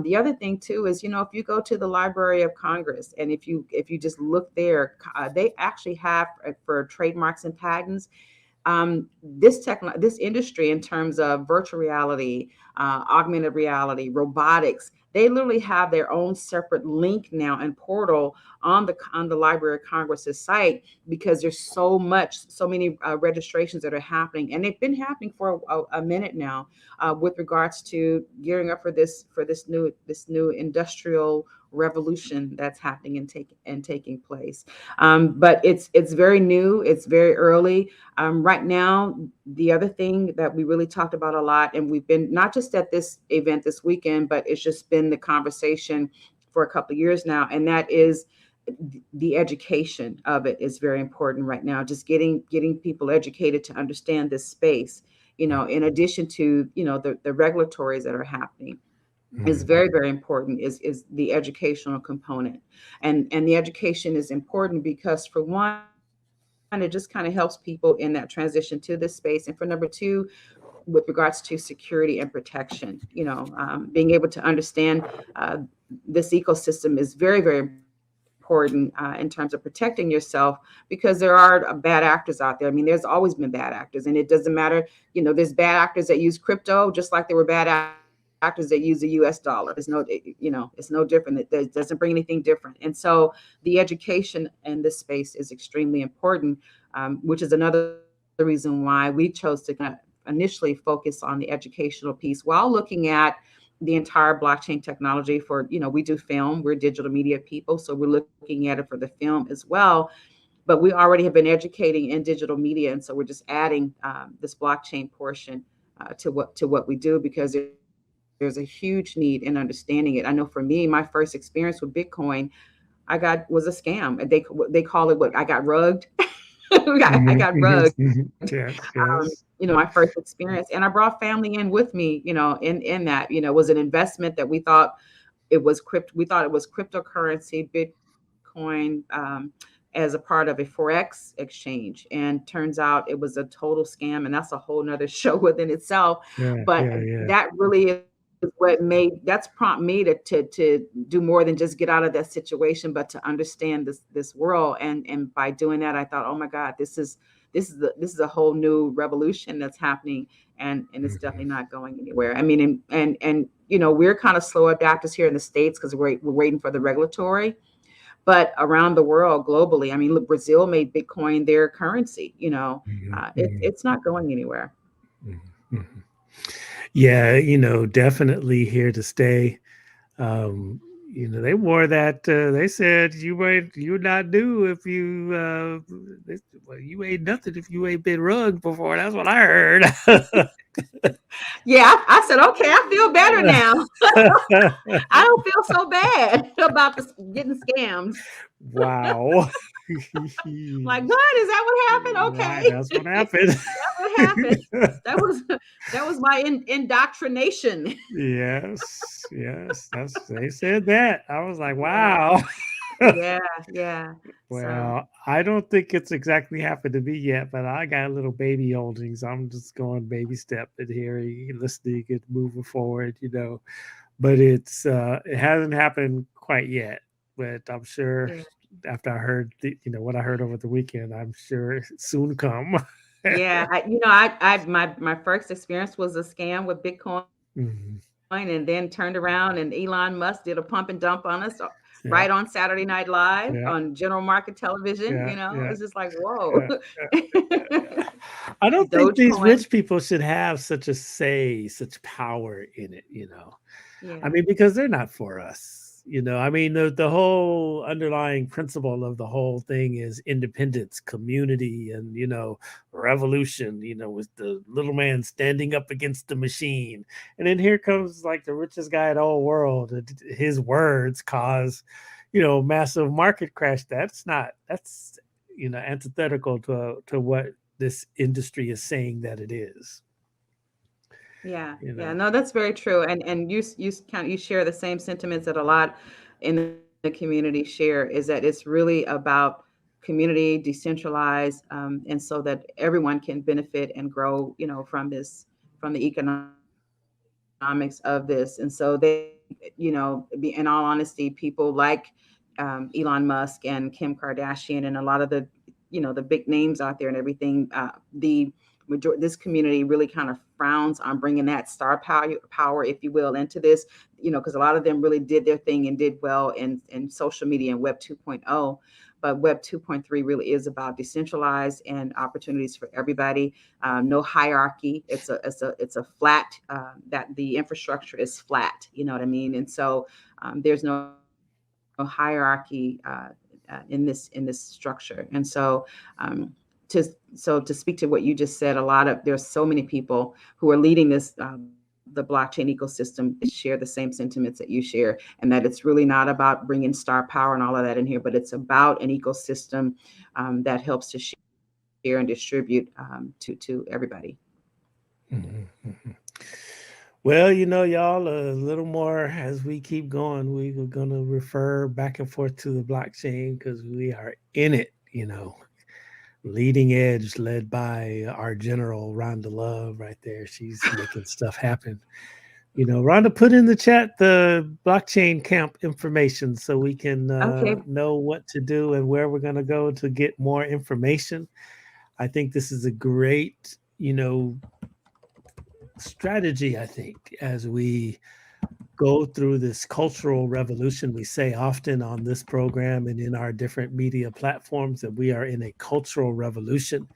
The other thing too is, if you go to the Library of Congress, and if you just look there, they actually have for trademarks and patents, this industry in terms of virtual reality, augmented reality, robotics. They literally have their own separate link now and portal on the Library of Congress's site, because there's so many registrations that are happening, and they've been happening for a minute now, with regards to gearing up for this new industrial revolution that's happening and taking place. But it's very new. It's very early. Right now, the other thing that we really talked about a lot, and we've been not just at this event this weekend, but it's just been the conversation for a couple of years now, and that is the education of it is very important right now. Just getting people educated to understand this space. In addition to the regulatories that are happening, is Mhm. very, very important, is the educational component. And the education is important because, for one, it just kind of helps people in that transition to this space, and for number two, with regards to security and protection, being able to understand uh, this ecosystem is very, very important in terms of protecting yourself, because there are bad actors out there. I mean, there's always been bad actors, and it doesn't matter. There's bad actors that use crypto, just like there were bad actors that use the US dollar. It's no different. It doesn't bring anything different. And so the education in this space is extremely important, which is another reason why we chose to kind of initially focus on the educational piece while looking at the entire blockchain technology. For we do film, we're digital media people, so we're looking at it for the film as well. But we already have been educating in digital media, and so we're just adding this blockchain portion to what we do, because there's a huge need in understanding it. I know for me, my first experience with Bitcoin, was a scam. They call it, what, I got rugged. I got Mhm. rugged. Mhm. Mhm. Yes, yes. My first experience, and I brought family in with me, in that, was an investment that we thought it was cryptocurrency, Bitcoin, as a part of a Forex exchange. And turns out it was a total scam. And that's a whole nother show within itself. Yeah, But yeah, yeah. that really is that's prompt me to do more than just get out of that situation, but to understand this world. And by doing that, I thought, oh my God, this is a whole new revolution that's happening, and it's Mhm. definitely not going anywhere. I mean, and we're kind of slow adapters here in the States, because we're waiting for the regulatory. But around the world, globally, I mean, look, Brazil made Bitcoin their currency. Mhm. Mhm. It's not going anywhere. Mhm. Mhm. Yeah, definitely here to stay. Um, they wore that. They said you not do if you well, you ain't nothing if you ain't been rugged before. That's what I heard. Yeah, I said, okay, I feel better now. I don't feel so bad about getting scammed. Wow. Like, what is that? What happened? Right, Okay, that's what happened. that's what happened. That was that was my indoctrination. Yes, yes, they said that. I was like, Yeah, wow. yeah, yeah. So Well, I don't think it's exactly happened to me yet, but I got little baby holdings. I'm just going baby step in here, listening and moving forward. But it hasn't happened quite yet. But I'm sure yeah, after I heard what I heard over the weekend, I'm sure it soon come. yeah. My first experience was a scam with Bitcoin, and then Mhm. turned around and Elon Musk did a pump and dump on us, right on Yeah, Saturday Night Live on yeah, General Market Television. yeah, It's just yeah, like, whoa. yeah, yeah, yeah, yeah. I don't think these Dogecoin. rich people should have such a say, such power in it. I Yeah, mean, because they're not for us. I mean, the whole underlying principle of the whole thing is independence, community, and revolution, with the little man standing up against the machine. And then here comes like the richest guy in the whole world. And his words cause massive market crash. That's antithetical to what this industry is saying that it is. yeah, You yeah. know. No, that's very true. And you share the same sentiments that a lot in the community share is that it's really about community decentralized, and so that everyone can benefit and grow, from this, from the economics of this. And so they, in all honesty, people like Elon Musk and Kim Kardashian and a lot of the big names out there and everything. This community really kind of frowns on bringing that star power, if you will, into this, because a lot of them really did their thing and did well in social media and Web 2.0. But Web 2.3 really is about decentralized and opportunities for everybody. No hierarchy. It's a flat, that the infrastructure is flat. You know what I mean? And so there's no hierarchy in this structure. And so to so to speak to what you just said, there's so many people who are leading this, the blockchain ecosystem, share the same sentiments that you share, and that it's really not about bringing star power and all of that in here, but it's about an ecosystem that helps to share and distribute, to everybody. Mhm, mhm. Well, y'all, a little more as we keep going. We are going to refer back and forth to the blockchain because we are in it, leading edge, led by our general, Rhonda Love, right there. She's making stuff happen. Rhonda, put in the chat the blockchain camp information so we can Okay. know what to do and where we're going to go to get more information. I think this is a great, strategy, I think, as we go through this cultural revolution. We say often on this program and in our different media platforms that we are in a cultural revolution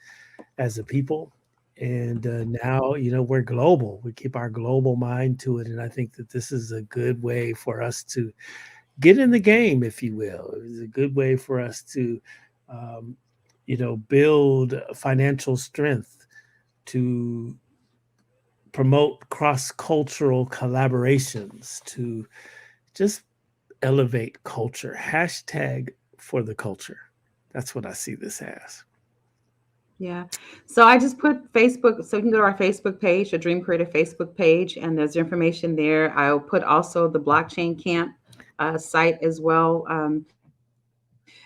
as a people. And now, we're global. We keep our global mind to it. And I think that this is a good way for us to get in the game, if you will. It's a good way for us to, um, build financial strength to promote cross cultural collaborations, to just elevate culture. Hashtag for the culture. That's what I see this as. Yeah. So I just put Facebook, so you can go to our Facebook page, the Dream Creator Facebook page, and there's information there. I'll put also the Blockchain Camp site as well.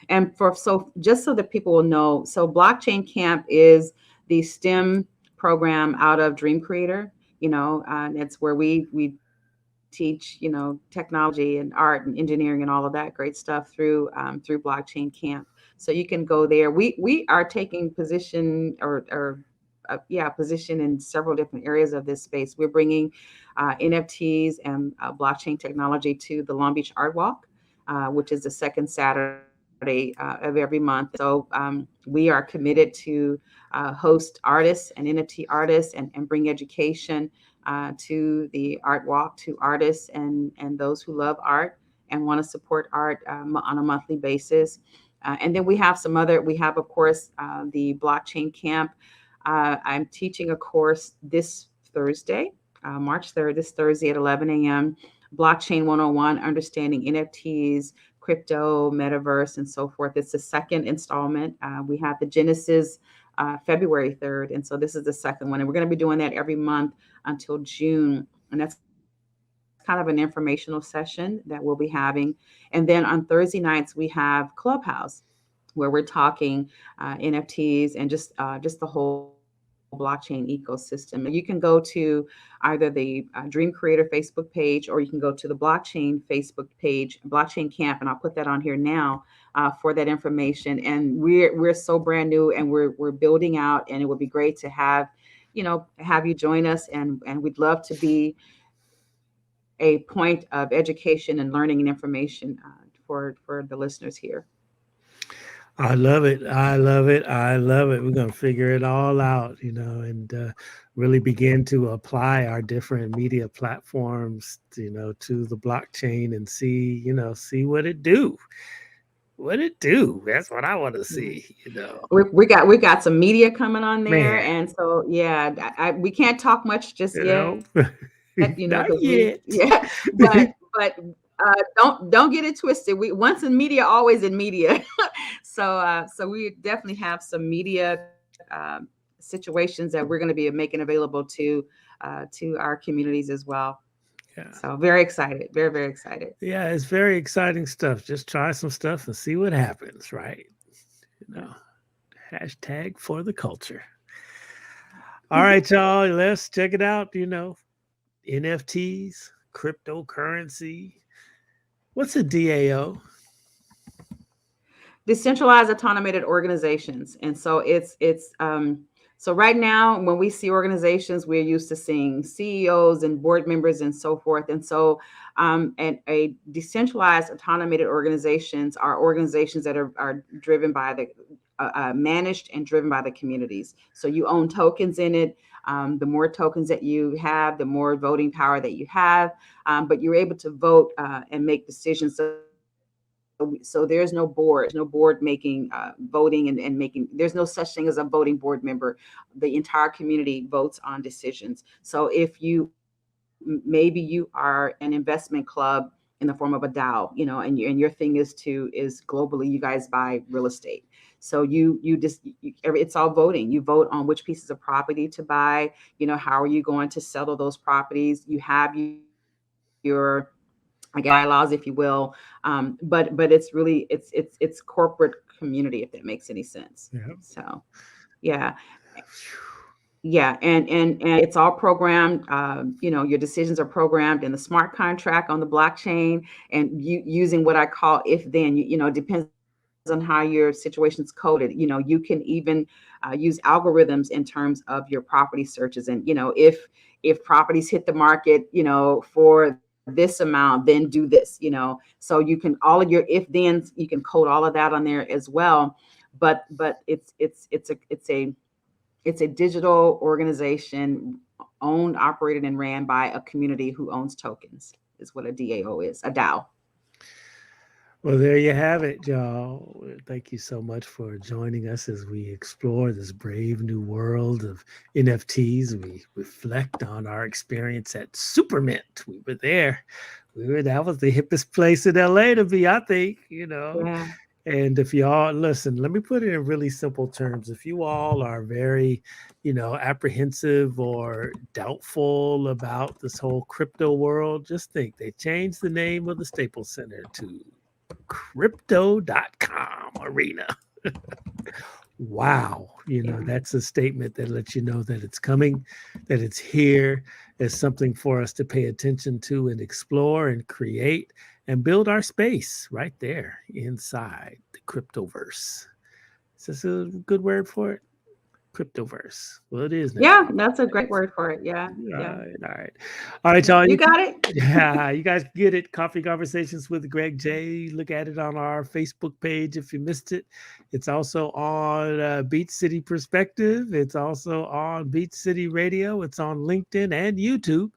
And just so that people will know, so Blockchain Camp is the STEM program out of Dream Creator. And it's where we teach, technology and art and engineering and all of that great stuff through Blockchain Camp. So you can go there. We are taking position, or yeah, position in several different areas of this space. We're bringing NFTs and blockchain technology to the Long Beach Art Walk, which is the second Saturday of every month. So we are committed to host artists and NFT artists, and bring education to the art walk, to artists and those who love art and want to support art on a monthly basis. And then we have, of course, the blockchain camp. I'm teaching a course this Thursday, March 3rd, this Thursday at 11 a.m. Blockchain 101, Understanding NFTs, Crypto, Metaverse, and so forth. It's the second installment. We have the Genesis February 3rd. And so this is the second one. And we're going to be doing that every month until June. And that's kind of an informational session that we'll be having. And then on Thursday nights, we have Clubhouse, where we're talking NFTs and just the whole blockchain ecosystem. And you can go to either the Dream Creator Facebook page, or you can go to the Blockchain Facebook page, Blockchain Camp, and I'll put that on here now for that information. And we're so brand new, and we're building out, and it would be great to have you join us, and we'd love to be a point of education and learning and information for the listeners here. I love it. I love it. I love it. We're going to figure it all out, and really begin to apply our different media platforms, to the blockchain and see what it do. What it do? That's what I want to Yeah. see. We got some media coming on there, Man, and so yeah, we can't talk much just you yet, know, because not yeah, yet. but don't get it twisted. We once in media, always in media. So we definitely have some media situations that we're going to be making available to our communities as well. Yeah. So very excited, very, very excited. Yeah, it's very exciting stuff. Just try some stuff and see what happens, right? You Yeah. know, hashtag for the culture. All right, y'all, let's check it out. NFTs, cryptocurrency. What's a DAO? Decentralized automated organizations. And so so right now when we see organizations, we're used to seeing CEOs and board members and so forth. And so and a decentralized automated organizations are organizations that are driven by the managed and driven by the communities. So you own tokens in it. The more tokens that you have, the more voting power that you have, but you're able to vote and make decisions. So there's no board making voting and making. There's no such thing as a voting board member. The entire community votes on decisions. So if you maybe you are an investment club in the form of a DAO, and your thing is globally, you guys buy real estate. So it's all voting. You vote on which pieces of property to buy. How are you going to settle those properties? You have your bylaws, if you will, but it's really it's corporate community, if that makes any sense. Yeah. So yeah, yeah, and it's all programmed. Your decisions are programmed in the smart contract on the blockchain, and you using what I call if then. It depends on how your situation's coded. You can even use algorithms in terms of your property searches, and if properties hit the market, for this amount, then do this. So you can all of your if thens, you can code all of that on there as well. But it's a digital organization owned, operated, and ran by a community who owns tokens, is what a DAO is, a DAO. Well, there you have it, y'all. Thank you so much for joining us as we explore this brave new world of NFTs. We reflect on our experience at Supermint. We were there. That was the hippest place in LA to be, I think. Yeah. And if y'all listen, let me put it in really simple terms. If you all are very, apprehensive or doubtful about this whole crypto world, just think they changed the name of the Staples Center to crypto.com arena. Wow. Yeah. That's a statement that lets you know that it's coming, that it's here, as something for us to pay attention to and explore and create and build our space right there inside the cryptoverse. Is this a good word for it? Cryptoverse. Well, it is now. Yeah, that's a great word for it. Yeah. All Yeah. right, all right. All right, y'all. You got it. Yeah, you guys get it. Coffee Conversations with Greg J. Look at it on our Facebook page if you missed it. It's also on Beach City Perspective. It's also on Beach City Radio. It's on LinkedIn and YouTube.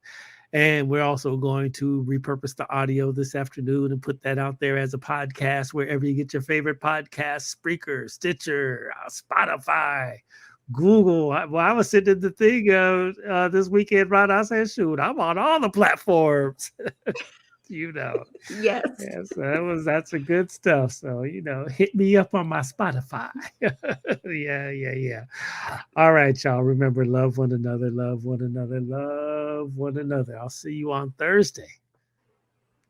And we're also going to repurpose the audio this afternoon and put that out there as a podcast wherever you get your favorite podcasts: Spreaker, Stitcher, Spotify, Google. I was sitting in the thing this weekend, right? I said, shoot, I'm on all the platforms. Yes. Yes, that's a good stuff. So, hit me up on my Spotify. Yeah. All right, y'all. Remember, love one another, love one another, love one another. I'll see you on Thursday.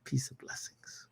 Peace and blessings.